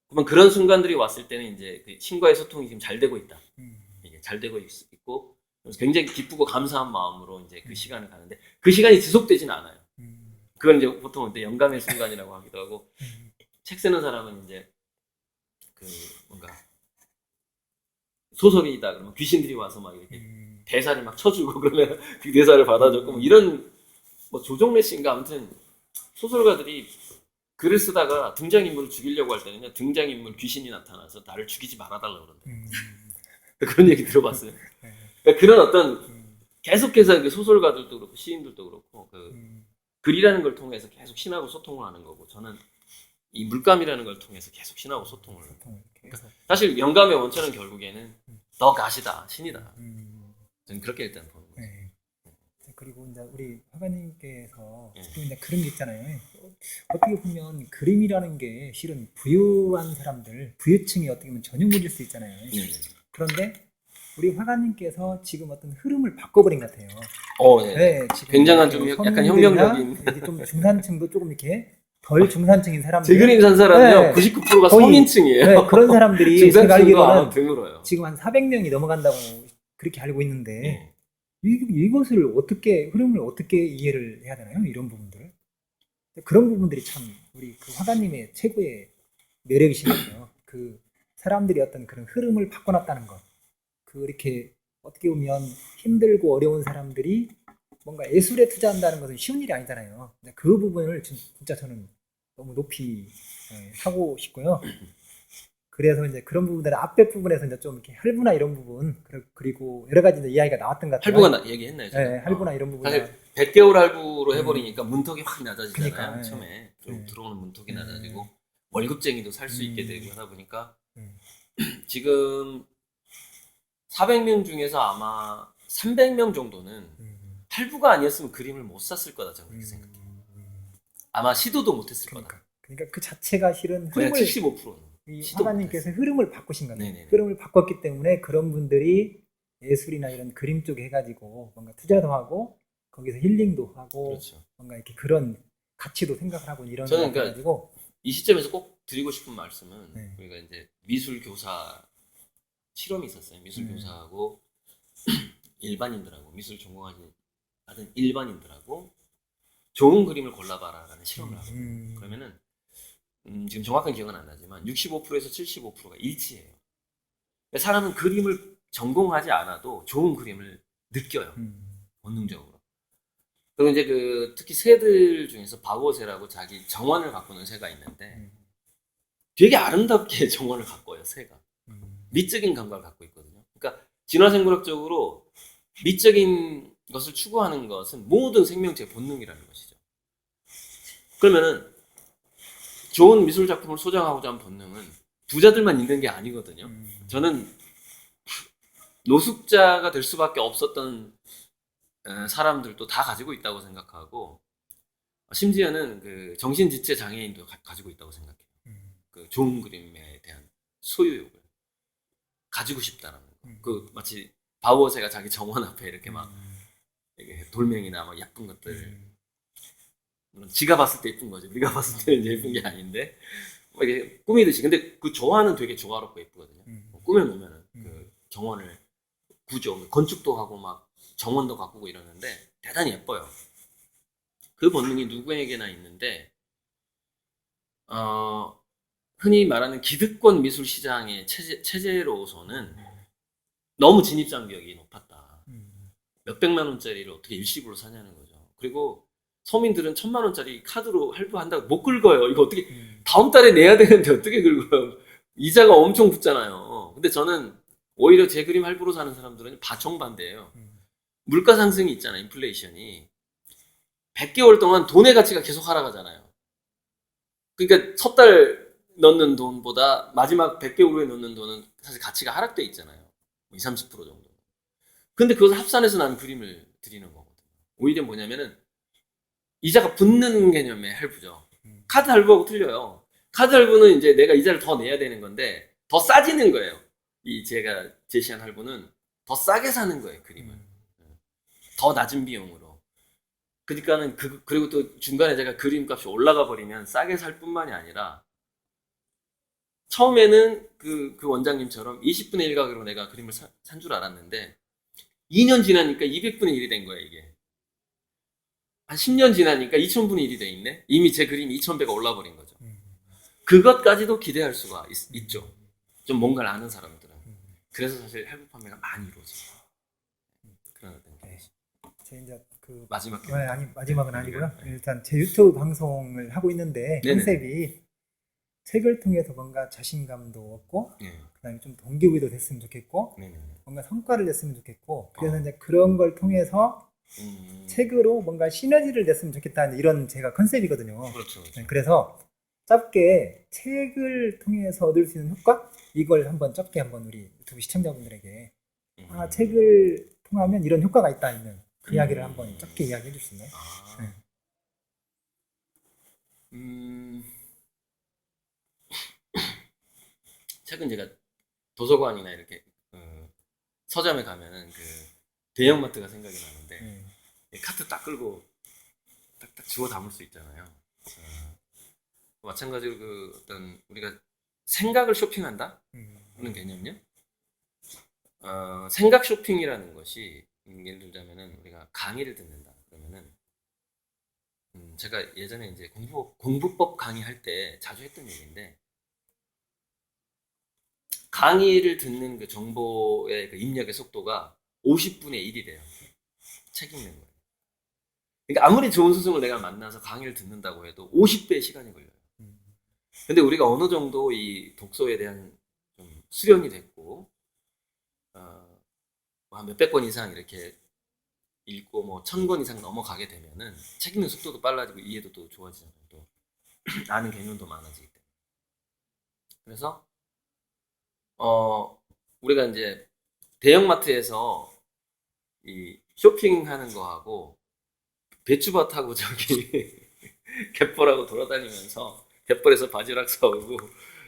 그러면 그런 순간들이 왔을 때는 이제 그 신과의 소통이 지금 잘 되고 있다. 이게 잘 되고 있고 굉장히 기쁘고 감사한 마음으로 이제 그 시간을 가는데 그 시간이 지속되진 않아요. 그건 이제 보통 이제 영감의 순간이라고 하기도 하고 책 쓰는 사람은 이제 그 뭔가 소설이다 그러면 귀신들이 와서 막 이렇게 대사를 막 쳐주고 그러면 그 대사를 받아줬고 뭐 이런 뭐 조정래 씨인가 아무튼 소설가들이 글을 쓰다가 등장인물을 죽이려고 할 때는요, 등장인물 귀신이 나타나서 나를 죽이지 말아달라고 그런다. 그런 얘기 들어봤어요. 그러니까 그런 어떤 계속해서 그 소설가들도 그렇고 시인들도 그렇고 그 글이라는 걸 통해서 계속 신하고 소통을 하는 거고, 저는 이 물감이라는 걸 통해서 계속 신하고 소통을 해요. 그러니까 사실 영감의 원천은 결국에는 더 가시다, 신이다. 저는 그렇게 일단 보는 거죠. 네. 그리고 이제 우리 화가님께서 네. 이제 그런 게 있잖아요. 어떻게 보면 그림이라는 게 실은 부유한 사람들, 부유층이 어떻게 보면 전유물일 수 있잖아요. 네. 그런데 우리 화가님께서 지금 어떤 흐름을 바꿔버린 것 같아요. 네. 네, 지금 굉장한 이렇게 좀 약간 서민들이나 혁명적인. 이제 좀 중산층도 조금 이렇게 덜 중산층인 사람들. 제 그림 산 사람은요, 네. 99%가 거의, 서민층이에요. 네, 그런 사람들이 제가 중산층도 아마 알기로는 드물어요. 지금 한 400명이 넘어간다고 그렇게 알고 있는데 네. 이것을 어떻게 흐름을 어떻게 이해를 해야 되나요? 이런 부분들을. 그런 부분들이 참 우리 그 화가님의 최고의 매력이신 것 같아요. 그 사람들이 어떤 그런 흐름을 바꿔놨다는 것. 그 이렇게 어떻게 보면 힘들고 어려운 사람들이 뭔가 예술에 투자한다는 것은 쉬운 일이 아니잖아요. 근데 그 부분을 진짜 저는 너무 높이 하고 싶고요. 그래서 이제 그런 부분들은 앞에 부분에서 이제 좀 이렇게 할부나 이런 부분, 그리고 여러 가지 이제 이야기가 나왔던 것 같아요. 할부가 얘기했나요? 제가? 네, 할부나 이런 부분. 사실 100개월 할부로 해버리니까 문턱이 확 낮아지잖아요. 그러니까, 처음에 좀 네. 들어오는 문턱이 낮아지고 월급쟁이도 살 수 있게 되고 하다 보니까 음. 지금 400명 중에서 아마 300명 정도는 할부가 아니었으면 그림을 못 샀을 거다, 저는 그렇게 생각해요. 아마 시도도 못했을 거다. 그러니까 그 자체가 실은 거의 흐름을 75%는. 이 시도 화가님께서 흐름을 바꾸신 거네요. 네네네. 흐름을 바꿨기 때문에 그런 분들이 예술이나 이런 그림 쪽에 해가지고 뭔가 투자도 하고 거기서 힐링도 하고 그렇죠. 뭔가 이렇게 그런 가치도 생각을 하고 이런 저는 거 그러니까 가지고 이 시점에서 꼭 드리고 싶은 말씀은 네. 우리가 이제 미술 교사 실험이 있었어요. 미술 교사하고 일반인들하고 미술 전공하는 일반인들하고 좋은 그림을 골라봐라라는 실험을 하고 그러면은 지금 정확한 기억은 안 나지만 65%에서 75%가 일치해요. 사람은 그림을 전공하지 않아도 좋은 그림을 느껴요. 본능적으로. 그리고 이제 그 특히 새들 중에서 바오새라고 자기 정원을 가꾸는 새가 있는데 되게 아름답게 정원을 가꿔요, 새가. 미적인 감각을 갖고 있거든요. 그러니까 진화생물학적으로 미적인 것을 추구하는 것은 모든 생명체의 본능이라는 것이죠. 그러면은 좋은 미술 작품을 소장하고자 하는 본능은 부자들만 있는 게 아니거든요. 저는 노숙자가 될 수밖에 없었던 사람들도 다 가지고 있다고 생각하고 심지어는 그 정신지체 장애인도 가지고 있다고 생각해요. 그 좋은 그림에 대한 소유욕을 가지고 싶다는 거. 그 마치 바우어새가 자기 정원 앞에 이렇게 막 이렇게 돌멩이나 막 예쁜 것들 물론 지가 봤을 때 예쁜 거지. 우리가 봤을 때는 예쁜 게 아닌데 막 이렇게 꾸미듯이. 근데 그 조화는 되게 조화롭고 예쁘거든요. 꾸며놓으면은 그 정원을 구조, 건축도 하고 막 정원도 가꾸고 이러는데 대단히 예뻐요. 그 본능이 누구에게나 있는데 흔히 말하는 기득권 미술 시장의 체제로서는 너무 진입장벽이 높았다. 몇백만 원짜리를 어떻게 일시불로 사냐는 거죠. 그리고 서민들은 1000만 원짜리 카드로 할부한다고 못 긁어요. 이거 어떻게 다음 달에 내야 되는데 어떻게 긁어요? 이자가 엄청 붙잖아요. 근데 저는 오히려 제 그림 할부로 사는 사람들은 정반대예요. 물가 상승이 있잖아요. 인플레이션이 100개월 동안 돈의 가치가 계속 하락하잖아요. 그러니까 첫 달 넣는 돈보다 마지막 100개월 후에 넣는 돈은 사실 가치가 하락돼 있잖아요. 20, 30% 정도. 근데 그것을 합산해서 나는 그림을 드리는 거거든요. 오히려 뭐냐면은 이자가 붙는 개념의 할부죠. 카드 할부하고 틀려요. 카드 할부는 이제 내가 이자를 더 내야 되는 건데 더 싸지는 거예요. 이 제가 제시한 할부는 더 싸게 사는 거예요, 그림을. 더 낮은 비용으로. 그러니까는 그리고 또 중간에 제가 그림값이 올라가 버리면 싸게 살 뿐만이 아니라 처음에는 그 원장님처럼 20분의 1 가격으로 내가 그림을 산 줄 알았는데 2년 지나니까 200분의 1이 된 거예요, 이게. 한 10년 지나니까 2000분의 1이 돼 있네? 이미 제 그림이 2000배가 올라버린 거죠. 그것까지도 기대할 수가 있죠. 좀 뭔가를 아는 사람들은. 그래서 사실 할부 판매가 많이 이루어져요. 그런 어떤 게. 제 이제 그 마지막 아니 마지막은 아니고요. 네. 일단 제 유튜브 방송을 하고 있는데 네네. 컨셉이 책을 통해서 뭔가 자신감도 얻고 네. 그다음에 좀 동기부여도 됐으면 좋겠고 네네. 뭔가 성과를 냈으면 좋겠고 그래서 이제 그런 걸 통해서 책으로 뭔가 시너지를 냈으면 좋겠다는 이런 제가 컨셉이거든요. 그렇죠. 그렇죠. 네, 그래서 짧게 책을 통해서 얻을 수 있는 효과 이걸 한번 짧게 한번 우리 유튜브 시청자분들에게 책을 통하면 이런 효과가 있다 있는 그 이야기를 한번 짧게 이야기해 줄 수 있나요? 아. 네. 최근 제가 도서관이나 이렇게 서점에 가면은 그 대형마트가 생각이 나는데 카트 딱 끌고 딱딱 주워 담을 수 있잖아요. 마찬가지로 그 어떤 우리가 생각을 쇼핑한다? 하는 개념요. 생각 쇼핑이라는 것이 예를 들자면은 우리가 강의를 듣는다. 그러면은 제가 예전에 이제 공부법 강의할 때 자주 했던 얘기인데 강의를 듣는 그 정보의 그 입력의 속도가 50분의 1이래요. 책 읽는 거예요. 그러니까 아무리 좋은 스승을 내가 만나서 강의를 듣는다고 해도 50배의 시간이 걸려요. 근데 우리가 어느 정도 이 독서에 대한 좀 수련이 됐고, 한 몇백 권 이상 이렇게 읽고 뭐 1000권 이상 넘어가게 되면은 책 읽는 속도도 빨라지고 이해도 또 좋아지잖아요. 또 아는 개념도 많아지기 때문에. 그래서 우리가 이제 대형마트에서 이 쇼핑하는 거하고 배추밭하고 저기 갯벌하고 돌아다니면서 갯벌에서 바지락 사오고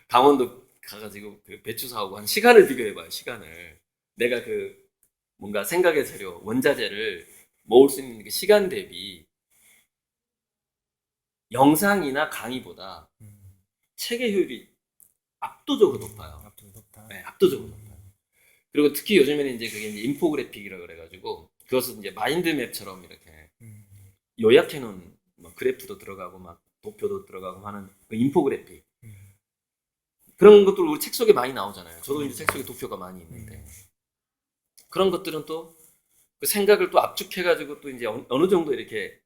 강원도 가가지고 그 배추 사오고 한 시간을 비교해봐요. 시간을 내가 그 뭔가 생각의 재료 원자재를 모을 수 있는 그 시간 대비 영상이나 강의보다 책의 효율이 압도적으로 높아요. 네, 압도적으로 높아요. 그리고 특히 요즘에는 이제 그게 이제 인포그래픽이라고 그래가지고 그것은 이제 마인드맵처럼 이렇게 요약해 놓은 뭐 그래프도 들어가고 막 도표도 들어가고 하는 그 인포그래픽 그런 것들 우리 책 속에 많이 나오잖아요. 저도 이제 책 속에 도표가 많이 있는데 그런 것들은 또 그 생각을 또 압축해가지고 또 이제 어느 정도 이렇게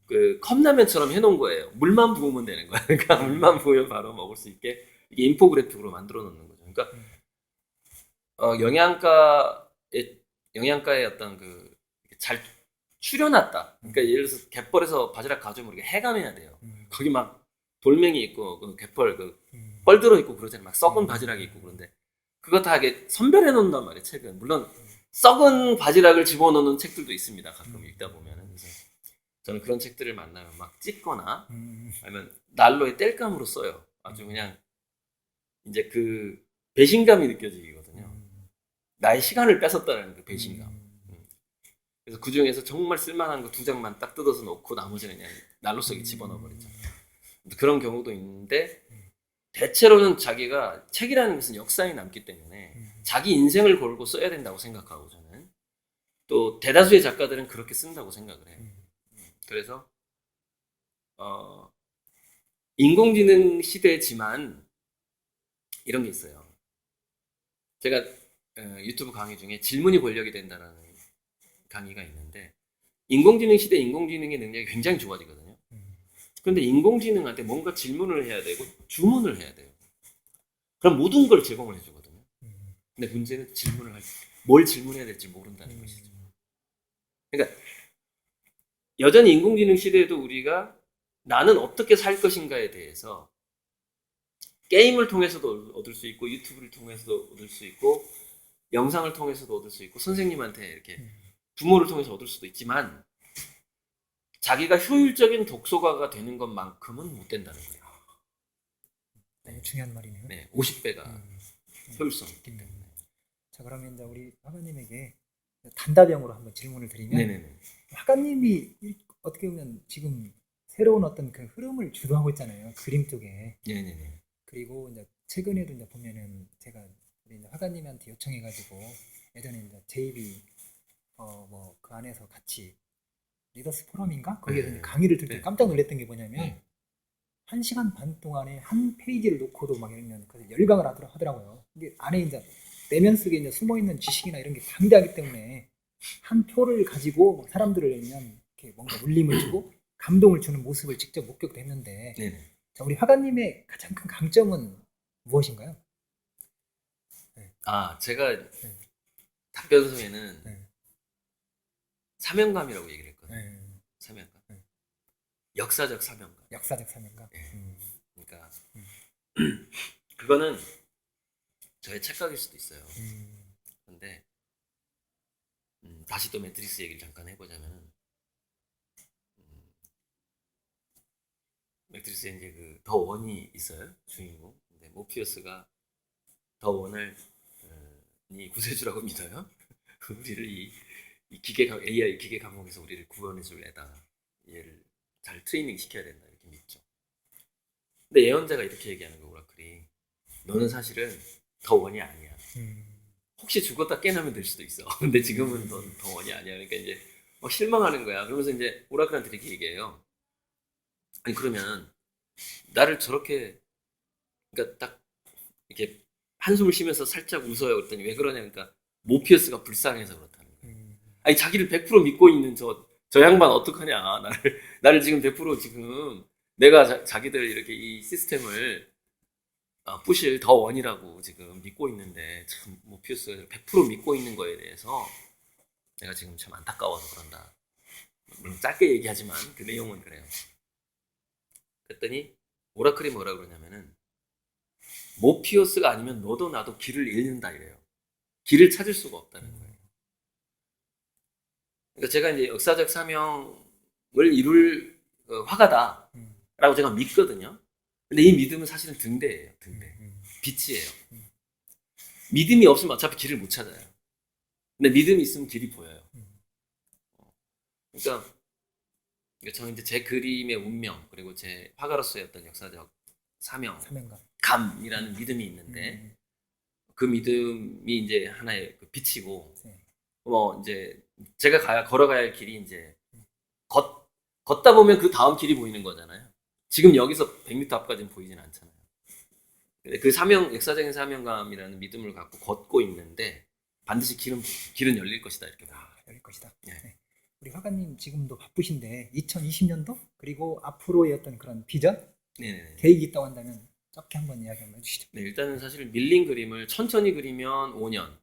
그 컵라면처럼 해놓은 거예요. 물만 부으면 되는 거야. 그러니까 물만 부으면 바로 먹을 수 있게 이게 인포그래픽으로 만들어 놓는 거죠. 그러니까 영양가의 어떤 그 잘 추려놨다. 그러니까 예를 들어서 갯벌에서 바지락 가져오면 우리가 해감해야 돼요. 거기 막 돌멩이 있고 그 갯벌 그 뻘들어 있고 그러잖아요. 막 썩은 바지락이 있고 그런데 그거 다 이게 선별해 놓는단 말이에요. 책은 물론 썩은 바지락을 집어넣는 책들도 있습니다. 가끔 읽다 보면은. 그래서 저는 그런 책들을 만나면 막 찢거나 아니면 난로에 땔감으로 써요. 아주 그냥 이제 그 배신감이 느껴지거든요. 나의 시간을 뺏었다는 그 배신감. 그래서 그 중에서 정말 쓸만한 거 2장만 딱 뜯어서 놓고 나머지는 그냥 난로 속에 집어넣어 버리죠. 그런 경우도 있는데 대체로는 자기가 책이라는 것은 역사에 남기 때문에 자기 인생을 걸고 써야 된다고 생각하고 저는 또 대다수의 작가들은 그렇게 쓴다고 생각을 해요. 그래서 인공지능 시대지만 이런 게 있어요. 제가 유튜브 강의 중에 질문이 권력이 된다는 강의가 있는데 인공지능 시대 인공지능의 능력이 굉장히 좋아지거든요. 그런데 인공지능한테 뭔가 질문을 해야 되고 주문을 해야 돼요. 그럼 모든 걸 제공을 해주거든요. 근데 문제는 뭘 질문해야 될지 모른다는 것이죠. 그러니까 여전히 인공지능 시대에도 우리가 나는 어떻게 살 것인가에 대해서 게임을 통해서도 얻을 수 있고 유튜브를 통해서도 얻을 수 있고 영상을 통해서도 얻을 수 있고 선생님한테 이렇게 부모를 통해서 얻을 수도 있지만 자기가 효율적인 독서가가 되는 것만큼은 못 된다는 거예요. 네, 중요한 말이네요. 네, 50배가 효율성이 있기 때문에. 자, 그러면 이제 우리 화가님에게 단답형으로 한번 질문을 드리면, 네네네. 화가님이 어떻게 보면 지금 새로운 어떤 그 흐름을 주도하고 있잖아요. 그림 쪽에. 네네네. 그리고 이제 최근에도 이제 보면은 제가 우리 이제 화가님한테 요청해가지고 예전에 이제 JB 뭐 그 안에서 같이 리더스 포럼인가 거기에서 이제 강의를 들 때 깜짝 놀랐던 게 뭐냐면 1시간 반 동안에 한 페이지를 놓고도 막 읽는 그래서 열강을 하더라고요. 이게 안에 이제 내면 속에 이제 숨어 있는 지식이나 이런 게 방대하기 때문에 한 표를 가지고 사람들을 읽면 이렇게 뭔가 울림을 주고 감동을 주는 모습을 직접 목격도 했는데 네네. 자, 우리 화가님의 가장 큰 강점은 무엇인가요? 제가 답변서에는 네. 사명감이라고 얘기를 했거든요. 네. 사명감. 네. 역사적 사명감. 역사적 사명감. 네. 그러니까 그거는 저의 착각일 수도 있어요. 근데 다시 또 매트릭스 얘기를 잠깐 해보자면 매트릭스에 이제 그 더 원이 있어요, 주인공. 근데 모피어스가 더 원을 이 구세주라고 믿어요. 우리를 이 AI 기계 감옥에서 우리를 구원해줄 애다. 얘를 잘 트레이닝 시켜야 된다 이렇게 믿죠. 근데 예언자가 이렇게 얘기하는 거 오라클이 너는 사실은 더 원이 아니야. 혹시 죽었다 깨나면 될 수도 있어. 근데 지금은 넌 더 원이 아니야. 그러니까 이제 막 실망하는 거야. 그러면서 이제 오라클한테 이렇게 얘기해요. 아니 그러면 나를 저렇게 그러니까 딱 이렇게 한숨을 쉬면서 살짝 웃어요. 그랬더니 왜 그러냐 그러니까 모피어스가 불쌍해서 그렇다는 거예요. 아니 자기를 100% 믿고 있는 저 양반 어떡하냐. 나를 지금 100% 지금 내가 자기들 이렇게 이 시스템을 부실 더 원이라고 지금 믿고 있는데 참 모피어스가 100% 믿고 있는 거에 대해서 내가 지금 참 안타까워서 그런다. 물론 짧게 얘기하지만 그 내용은 그래요. 그랬더니 오라클이 뭐라 그러냐면은 모피어스가 아니면 너도 나도 길을 잃는다 이래요. 길을 찾을 수가 없다는 거예요. 그러니까 제가 이제 역사적 사명을 이룰 화가다라고 제가 믿거든요. 근데 이 믿음은 사실은 등대예요. 등대. 빛이에요. 믿음이 없으면 어차피 길을 못 찾아요. 근데 믿음이 있으면 길이 보여요. 그러니까 저는 이제 제 그림의 운명 그리고 제 화가로서의 어떤 역사적 사명감이라는 믿음이 있는데 그 믿음이 이제 하나의 그 빛이고 뭐 이제 제가 걸어가야 할 길이 이제 걷다 보면 그 다음 길이 보이는 거잖아요. 지금 여기서 100m 앞까지는 보이진 않잖아요. 근데 그 역사적인 사명감이라는 믿음을 갖고 걷고 있는데 반드시 길은 열릴 것이다 이렇게 봐. 열릴 것이다. 네. 네. 우리 화가님 지금도 바쁘신데 2020년도 그리고 앞으로의 어떤 그런 비전, 네네. 계획이 있다고 한다면 짧게 한번 이야기 한번 해주시죠. 네, 일단은 사실 밀린 그림을 천천히 그리면 5년,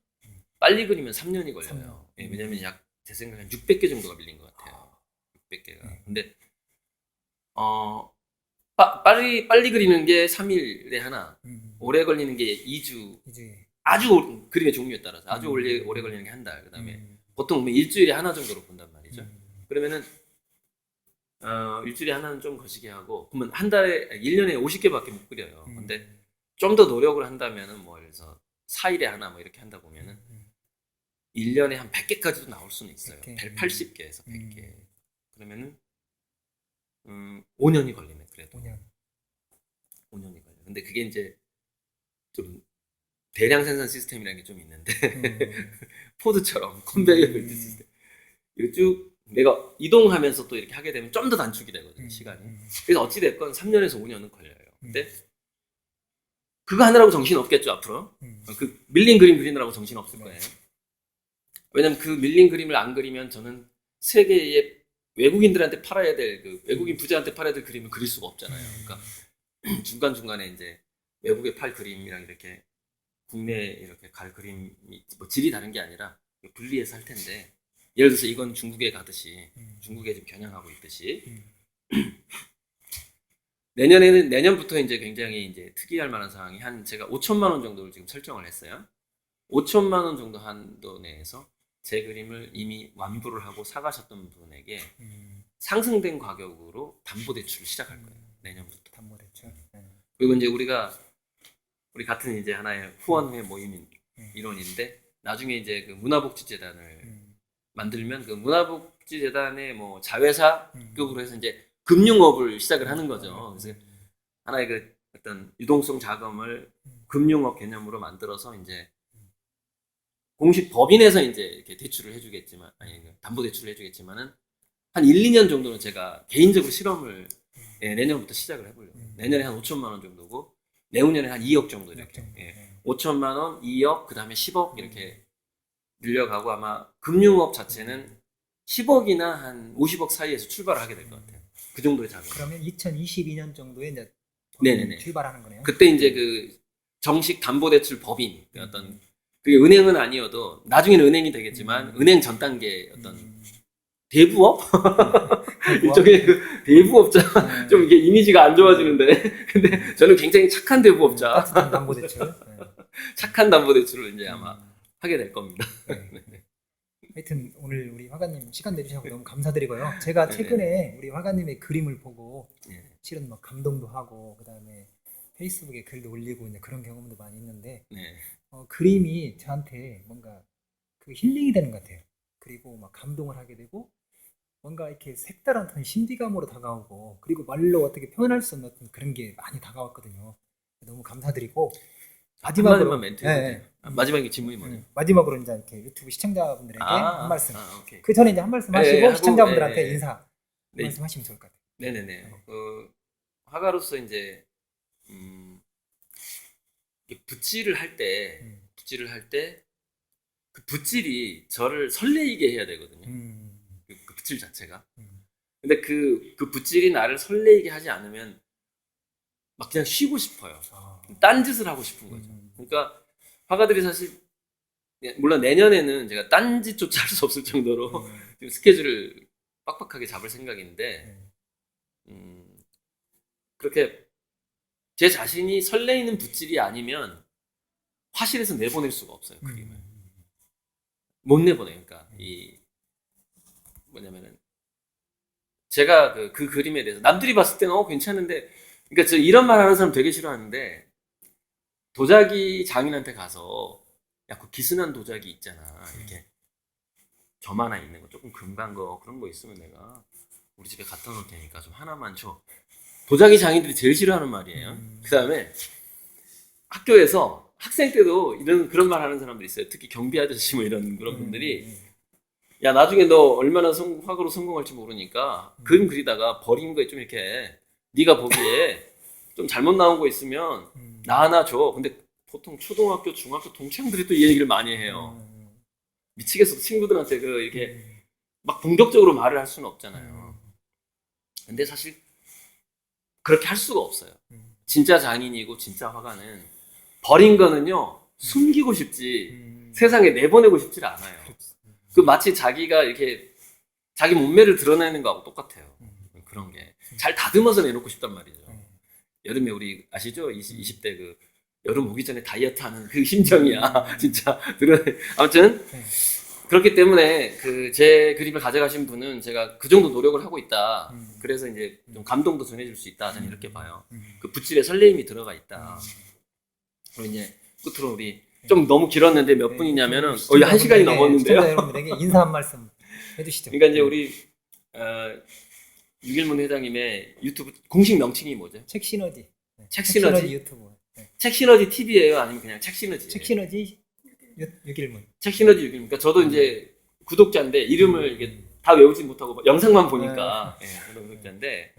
빨리 그리면 3년이 걸려요. 3년. 네, 왜냐면 제 생각에 한 600개 정도가 밀린 것 같아요. 600개가. 근데 빨리 그리는 게 3일에 하나, 오래 걸리는 게 2주. 이제 아주 그림의 종류에 따라서 아주 오래 걸리는 게 한 달. 그다음에 보통 뭐 일주일에 하나 정도로 본단 말이죠. 그러면은 일주일에 하나는 좀 거시기 하고 그러면 한 달에 1년에 50개밖에 못 그려요. 근데 좀 더 노력을 한다면은 뭐 예를 들어서 4일에 하나 뭐 이렇게 한다 보면은 1년에 한 100개까지도 나올 수는 있어요. 100개. 80개에서 100개. 그러면은 5년이 걸리네. 그래도 5년이 걸려. 근데 그게 이제 좀 대량 생산 시스템이라는 게 좀 있는데 포드처럼 컨베이어 벨트 시스템. 이거 쭉 내가 이동하면서 또 이렇게 하게 되면 좀 더 단축이 되거든요, 시간이. 그래서 어찌됐건 3년에서 5년은 걸려요. 근데 그거 하느라고 정신 없겠죠, 앞으로. 그 밀린 그림 그리느라고 정신 없을 거예요. 왜냐면 그 밀린 그림을 안 그리면 저는 세계의 외국인들한테 팔아야 될, 그 외국인 부자한테 팔아야 될 그림을 그릴 수가 없잖아요. 그러니까 중간중간에 이제 외국에 팔 그림이랑 이렇게 국내에 이렇게 갈 그림이 뭐 질이 다른 게 아니라 분리해서 할 텐데 예를 들어서 이건 중국에 가듯이 중국에 좀 겨냥하고 있듯이 내년부터 이제 굉장히 이제 특이할 만한 상황이 제가 5천만 원 정도를 지금 설정을 했어요. 5천만 원 정도 한도 내에서 제 그림을 이미 완부를 하고 사가셨던 분에게 상승된 가격으로 담보대출을 시작할 거예요. 내년부터. 담보대출. 그리고 이제 우리 같은 이제 하나의 후원회 모임인 일원인데 나중에 이제 그 문화복지재단을 만들면 그 문화복지재단의 뭐 자회사급으로 해서 이제 금융업을 시작을 하는 거죠. 그래서 하나의 그 어떤 유동성 자금을 금융업 개념으로 만들어서 이제 공식 법인에서 이제 이렇게 대출을 해주겠지만, 아니, 담보대출을 해주겠지만은, 한 1, 2년 정도는 제가 개인적으로 실험을 내년부터 시작을 해보려고. 내년에 한 5천만 원 정도고, 내후년에 한 2억 정도 이렇게. 5천만 원, 2억, 그 다음에 10억 이렇게 늘려가고 아마 금융업 자체는 10억이나 한 50억 사이에서 출발을 하게 될 것 같아요. 그 정도의 자금. 그러면 2022년 정도에 이제 네네네. 출발하는 거네요. 그때 이제 그 정식 담보대출 법인 어떤 그게 은행은 아니어도 나중에는 은행이 되겠지만 은행 전 단계 어떤 대부업? 이쪽에 그 대부업자 좀 이게 이미지가 안 좋아지는데 근데 저는 굉장히 착한 대부업자 따뜻한 담보대출. 네. 착한 담보대출을 이제 아마 하게 될 겁니다. 네. 하여튼 오늘 우리 화가님 시간 내주셔서 너무 감사드리고요. 제가 네네. 최근에 우리 화가님의 그림을 보고 네. 실은 막 감동도 하고 그다음에 페이스북에 글도 올리고 이제 그런 경험도 많이 있는데 네. 그림이 저한테 뭔가 그 힐링이 되는 것 같아요. 그리고 막 감동을 하게 되고 뭔가 이렇게 색다른 어떤 신비감으로 다가오고 그리고 말로 어떻게 표현할 수 없는 어떤 그런 게 많이 다가왔거든요. 너무 감사드리고 한마디만 멘트 해도 네, 돼요? 마지막에 질문이 뭐예요? 마지막으로 이제 이렇게 유튜브 시청자분들에게 한 말씀. 오케이. 그 전에 이제 한 말씀 하시고 하고, 시청자분들한테 네. 인사 한 네. 말씀 하시면 좋을 것 같아요. 네네네. 화가로서 이제 이게 붓질을 할 때 그 붓질이 저를 설레이게 해야 되거든요. 그 붓질 자체가. 근데 그 붓질이 나를 설레이게 하지 않으면 막 그냥 쉬고 싶어요. 딴 짓을 하고 싶은 거죠. 그러니까 화가들이 사실 물론 내년에는 제가 딴 짓조차 할 수 없을 정도로 지금 스케줄을 빡빡하게 잡을 생각인데 그렇게 제 자신이 설레이는 붓질이 아니면 화실에서 내보낼 수가 없어요. 그림을 못 내보내요. 그러니까 이 뭐냐면은 제가 그 그림에 대해서 남들이 봤을 때는 괜찮은데 그러니까 저 이런 말 하는 사람 되게 싫어하는데 도자기 장인한테 가서 야 그 기스난 도자기 있잖아 이렇게 점 하나 있는 거 조금 금간 거 그런 거 있으면 내가 우리 집에 갖다 놓을 테니까 좀 하나만 줘. 도자기 장인들이 제일 싫어하는 말이에요. 그 다음에 학교에서 학생 때도 그런 말 하는 사람들이 있어요. 특히 경비 아저씨 뭐 이런 그런 분들이 야 나중에 너 얼마나 화가로 성공할지 모르니까 그림 그리다가 버린 거에 좀 이렇게 네가 보기에 좀 잘못 나온 거 있으면 나 하나 줘. 근데 보통 초등학교, 중학교 동창들이 또 이 얘기를 많이 해요. 미치겠어. 친구들한테 이렇게 막 공격적으로 말을 할 수는 없잖아요. 근데 사실 그렇게 할 수가 없어요. 진짜 장인이고 진짜 화가는 버린 거는요 숨기고 싶지 세상에 내보내고 싶지 않아요. 그 마치 자기가 이렇게 자기 몸매를 드러내는 거하고 똑같아요. 그런 게 잘 다듬어서 내놓고 싶단 말이죠. 여름에 우리 아시죠? 20대 그 여름 오기 전에 다이어트 하는 그 심정이야. 진짜 아무튼 그렇기 때문에 제 그림을 가져가신 분은 제가 그 정도 노력을 하고 있다. 그래서 이제 좀 감동도 전해줄 수 있다. 저는 이렇게 봐요. 그 붓질에 설레임이 들어가 있다. 그리고 이제 끝으로 우리 좀 너무 길었는데 몇 분이냐면은 거의 1시간이 넘었는데요. 시청자 여러분들에게 인사 한 말씀 해주시죠. 그러니까 이제 우리 유길문 회장님의 유튜브 공식 명칭이 뭐죠? 책 시너지. 책 시너지 유튜브. 책 시너지 TV예요? 아니면 그냥 책 시너지? 책 시너지 유길문. 책 시너지 유길문. 그러니까 저도 이제 구독자인데 이름을 이게 다 외우지 못하고 영상만 보니까 그런 구독자인데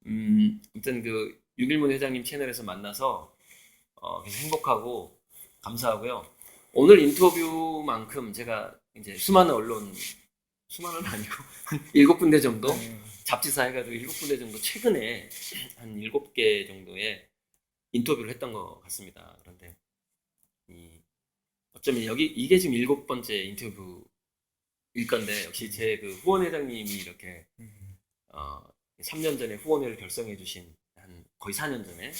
아무튼 그 유길문 회장님 채널에서 만나서 굉장히 행복하고 감사하고요. 오늘 인터뷰만큼 제가 이제 수많은 아니고 한 7군데 정도 잡지사 해가지고 7군데 정도 최근에 한 7개 정도의 인터뷰를 했던 것 같습니다. 그런데 어쩌면 이게 지금 7번째 인터뷰일 건데 역시 제 그 후원 회장님이 이렇게 3년 전에 후원회를 결성해 주신 한 거의 4년 전에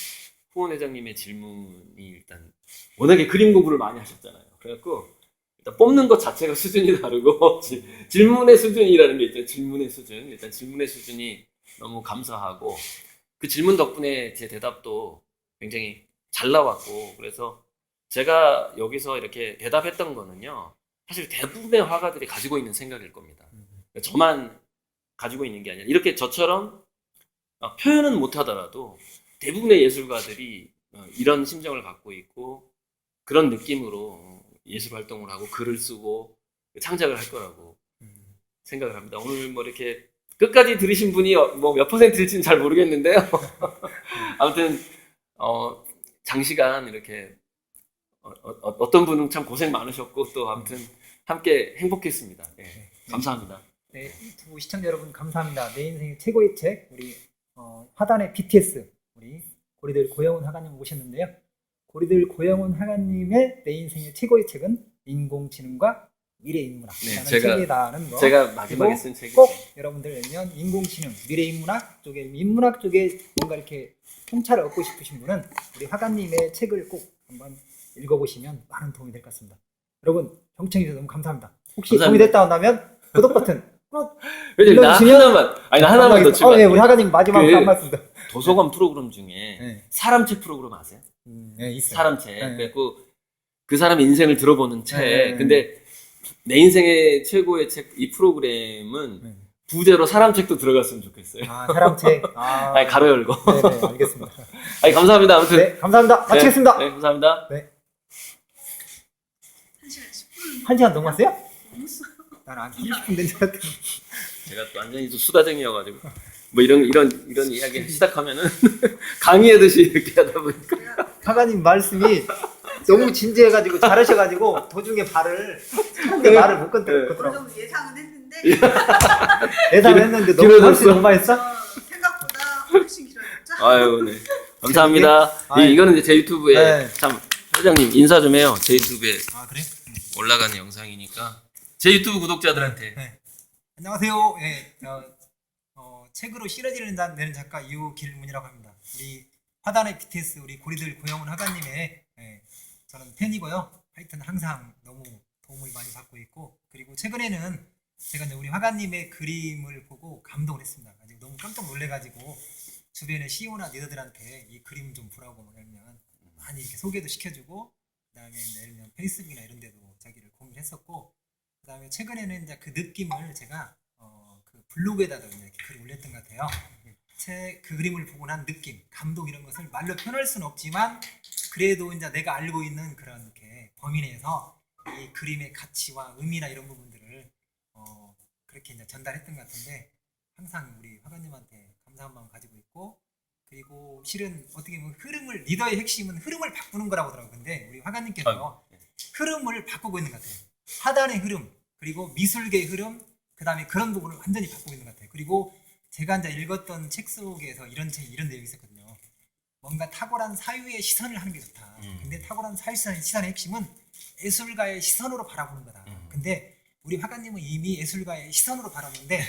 후원 회장님의 질문이 일단 워낙에 그림 공부를 많이 하셨잖아요. 그래갖고 일단 뽑는 것 자체가 수준이 다르고 질문의 수준이라는 게 있죠. 질문의 수준. 일단 질문의 수준이 너무 감사하고 그 질문 덕분에 제 대답도 굉장히 잘 나왔고 그래서 제가 여기서 이렇게 대답했던 거는요. 사실 대부분의 화가들이 가지고 있는 생각일 겁니다. 저만 가지고 있는 게 아니라 이렇게 저처럼 표현은 못하더라도 대부분의 예술가들이 이런 심정을 갖고 있고 그런 느낌으로 예술 활동을 하고 글을 쓰고 창작을 할 거라고 생각을 합니다. 오늘 뭐 이렇게 끝까지 들으신 분이 뭐 몇 %일지는 잘 모르겠는데요. 아무튼 장시간 이렇게 어떤 분은 참 고생 많으셨고 또 아무튼 함께 행복했습니다. 감사합니다. 네, 유튜브 시청자 여러분 감사합니다. 내 인생의 최고의 책 우리 화단의 BTS 우리 고리들 고영훈 화가님 모셨는데요. 고리들 고영훈 화가님의 내 인생의 최고의 책은 인공지능과 미래인문학 네, 라는 제가- 책이라는 거. 제가 마지막에 그리고 쓴 책이 꼭 여러분들 열면 인공지능, 미래인문학 쪽에 인문학 쪽에 뭔가 이렇게 통찰을 얻고 싶으신 분은 우리 화가님의 책을 꼭 한번 읽어보시면 많은 도움이 될 것 같습니다. 여러분 경청해주셔서 너무 감사합니다. 혹시 감사합니다. 도움이 됐다 한다면 구독 버튼 꼭 왜냐면 나 눌러주시면 하나만 아니 나 하나만 더 예, 우리 추가. 화가님 마지막으로 그- 한 말씀 더. 도서관 프로그램 중에 네. 사람 책 프로그램 아세요? 네, 있어요. 사람 책. 네. 그래갖고 그 사람의 인생을 들어보는 책. 네. 근데 내 인생의 최고의 책 이 프로그램은 네. 부제로 사람 책도 들어갔으면 좋겠어요. 아, 사람 책. 아, 아니 가로 열고. 네네, 알겠습니다. 아니 감사합니다. 아무튼 네, 감사합니다. 마치겠습니다. 네, 감사합니다. 네. 1시간 10분 1시간 넘었어요? 넘었어. 난한 30분 된 줄 알았더니. 제가 또 완전히 또 수다쟁이여가지고 뭐 이런 이야기 시작하면은 강의하듯이 이렇게 하다 보니까 화가님 말씀이 너무 진지해가지고 잘하셔가지고 도중에 말을 하는데 말을 못 어느 끊더라고요. 정도 예상은 했는데 예상을 했는데 너무 길어졌어. 말씀이 너무 했어? 생각보다 훨씬 길어졌죠? 아유 네 감사합니다. 아유. 이거는 이제 제 유튜브에 네. 참 회장님 인사 좀 해요. 제 유튜브에 아 그래? 올라가는 영상이니까 제 유튜브 구독자들한테 네. 안녕하세요. 예, 책으로 시너지를 내는 작가 유길문이라고 합니다. 우리 화단의 BTS 우리 고리들 고영훈 화가님의 저는 팬이고요. 하여튼 항상 너무 도움을 많이 받고 있고 그리고 최근에는 제가 이제 우리 화가님의 그림을 보고 감동을 했습니다. 아직 너무 깜짝 놀래가지고 주변의 CEO나 리더들한테 이 그림 좀 보라고 막 하면 많이 이렇게 소개도 시켜주고 그다음에 예를 들면 페이스북이나 이런 데도 자기를 공유를 했었고 그다음에 최근에는 이제 그 느낌을 제가 그 블로그에다가 이렇게 글을 올렸던 것 같아요. 그 그림을 보고 난 느낌, 감동 이런 것을 말로 표현할 수는 없지만 그래도 이제 내가 알고 있는 그런 이렇게 범위 내에서 이 그림의 가치와 의미나 이런 부분들을 그렇게 이제 전달했던 것 같은데 항상 우리 화가님한테 감사한 마음 가지고 있고 그리고 실은 어떻게 보면 흐름을 리더의 핵심은 흐름을 바꾸는 거라고 하더라고요. 근데 우리 화가님께서 흐름을 바꾸고 있는 것 같아요. 화단의 흐름 그리고 미술계의 흐름 그 다음에 그런 부분을 완전히 바꾸고 있는 것 같아요. 그리고 제가 이제 읽었던 책 속에서 이런 내용이 있었거든요. 뭔가 탁월한 사유의 시선을 하는 게 좋다. 근데 탁월한 사유의 시선의 핵심은 예술가의 시선으로 바라보는 거다. 근데 우리 화가님은 이미 예술가의 시선으로 바라보는데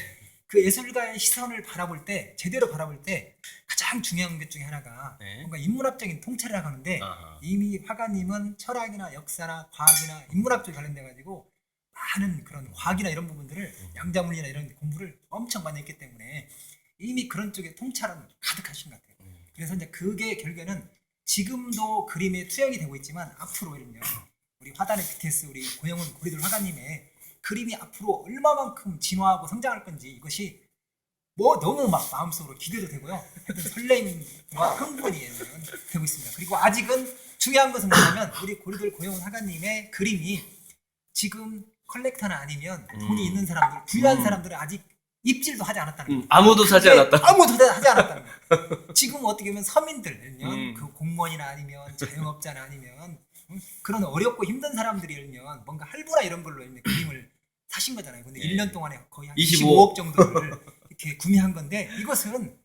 그 예술가의 시선을 바라볼 때 제대로 바라볼 때 가장 중요한 것 중에 하나가 네. 뭔가 인문학적인 통찰이라고 하는데 아하. 이미 화가님은 철학이나 역사나 과학이나 인문학 쪽에 관련돼 가지고 많은 그런 과학이나 이런 부분들을 양자물리나 이런 공부를 엄청 많이 했기 때문에 이미 그런 쪽에 통찰은 가득하신 것 같아요. 그래서 이제 그게 결국에는 지금도 그림에 투영이 되고 있지만 앞으로 이런요 우리 화단의 BTS 우리 고영훈 고리들 화가님의 그림이 앞으로 얼마만큼 진화하고 성장할 건지 이것이 뭐 너무 막 마음속으로 기대도 되고요. 하여튼 설렘과 흥분이 되고 있습니다. 그리고 아직은 중요한 것은 뭐냐면 우리 고리들 고영훈 화가님의 그림이 지금 컬렉터나 아니면 돈이 있는 사람들, 부유한 사람들은 아직 입질도 하지 않았다는 거예요. 아무도 사지 그게 않았다. 아무도 하지 않았다는 거예요. 지금 어떻게 보면 서민들, 그 공무원이나 아니면 자영업자나 아니면 그런 어렵고 힘든 들이 일면 뭔가 할부나 이런 걸로 그림을 사신 거잖아요. 근데 네. 1년 동안에 거의 한 25억 25억 정도를 이렇게 구매한 건데 이것은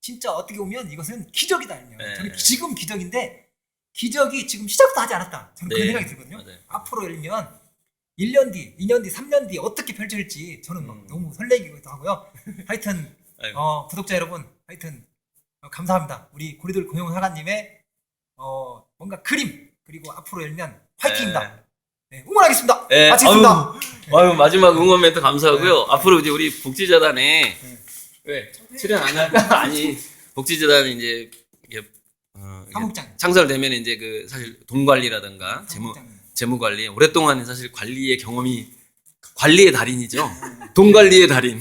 진짜 어떻게 보면 이것은 기적이다. 네. 저는 지금 기적인데 기적이 지금 시작도 하지 않았다. 저는 네. 그런 생각이 들거든요. 맞아요. 앞으로 예를 들면 1년 뒤, 2년 뒤, 3년 뒤 어떻게 펼쳐질지 저는 막 너무 설레기도 하고요. 하여튼 아이고. 구독자 여러분, 하여튼 감사합니다. 우리 고리들 고영훈 화가님의 뭔가 그림 그리고 앞으로 열면 화이팅입니다. 네, 응원하겠습니다. 네, 마치겠습니다. 아유 마지막 응원 멘트 감사하고요. 네. 앞으로 이제 우리 복지재단에 네. 왜 출연 안 할까? 아니 복지재단에 이제 이게, 사무장. 창설되면 이제 그 사실 돈 관리라든가 재무 관리 오랫동안 사실 관리의 경험이 관리의 달인이죠. 돈 관리의 달인.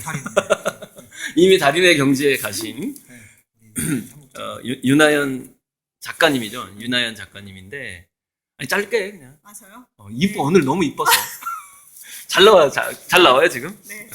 이미 달인의 경지에 가신 윤하연 작가님이죠. 윤하연 작가님인데 아니 짧게 그냥 맞아요? 이뻐 오늘 너무 이뻐서 잘 나와요. 잘 나와요 지금. 네.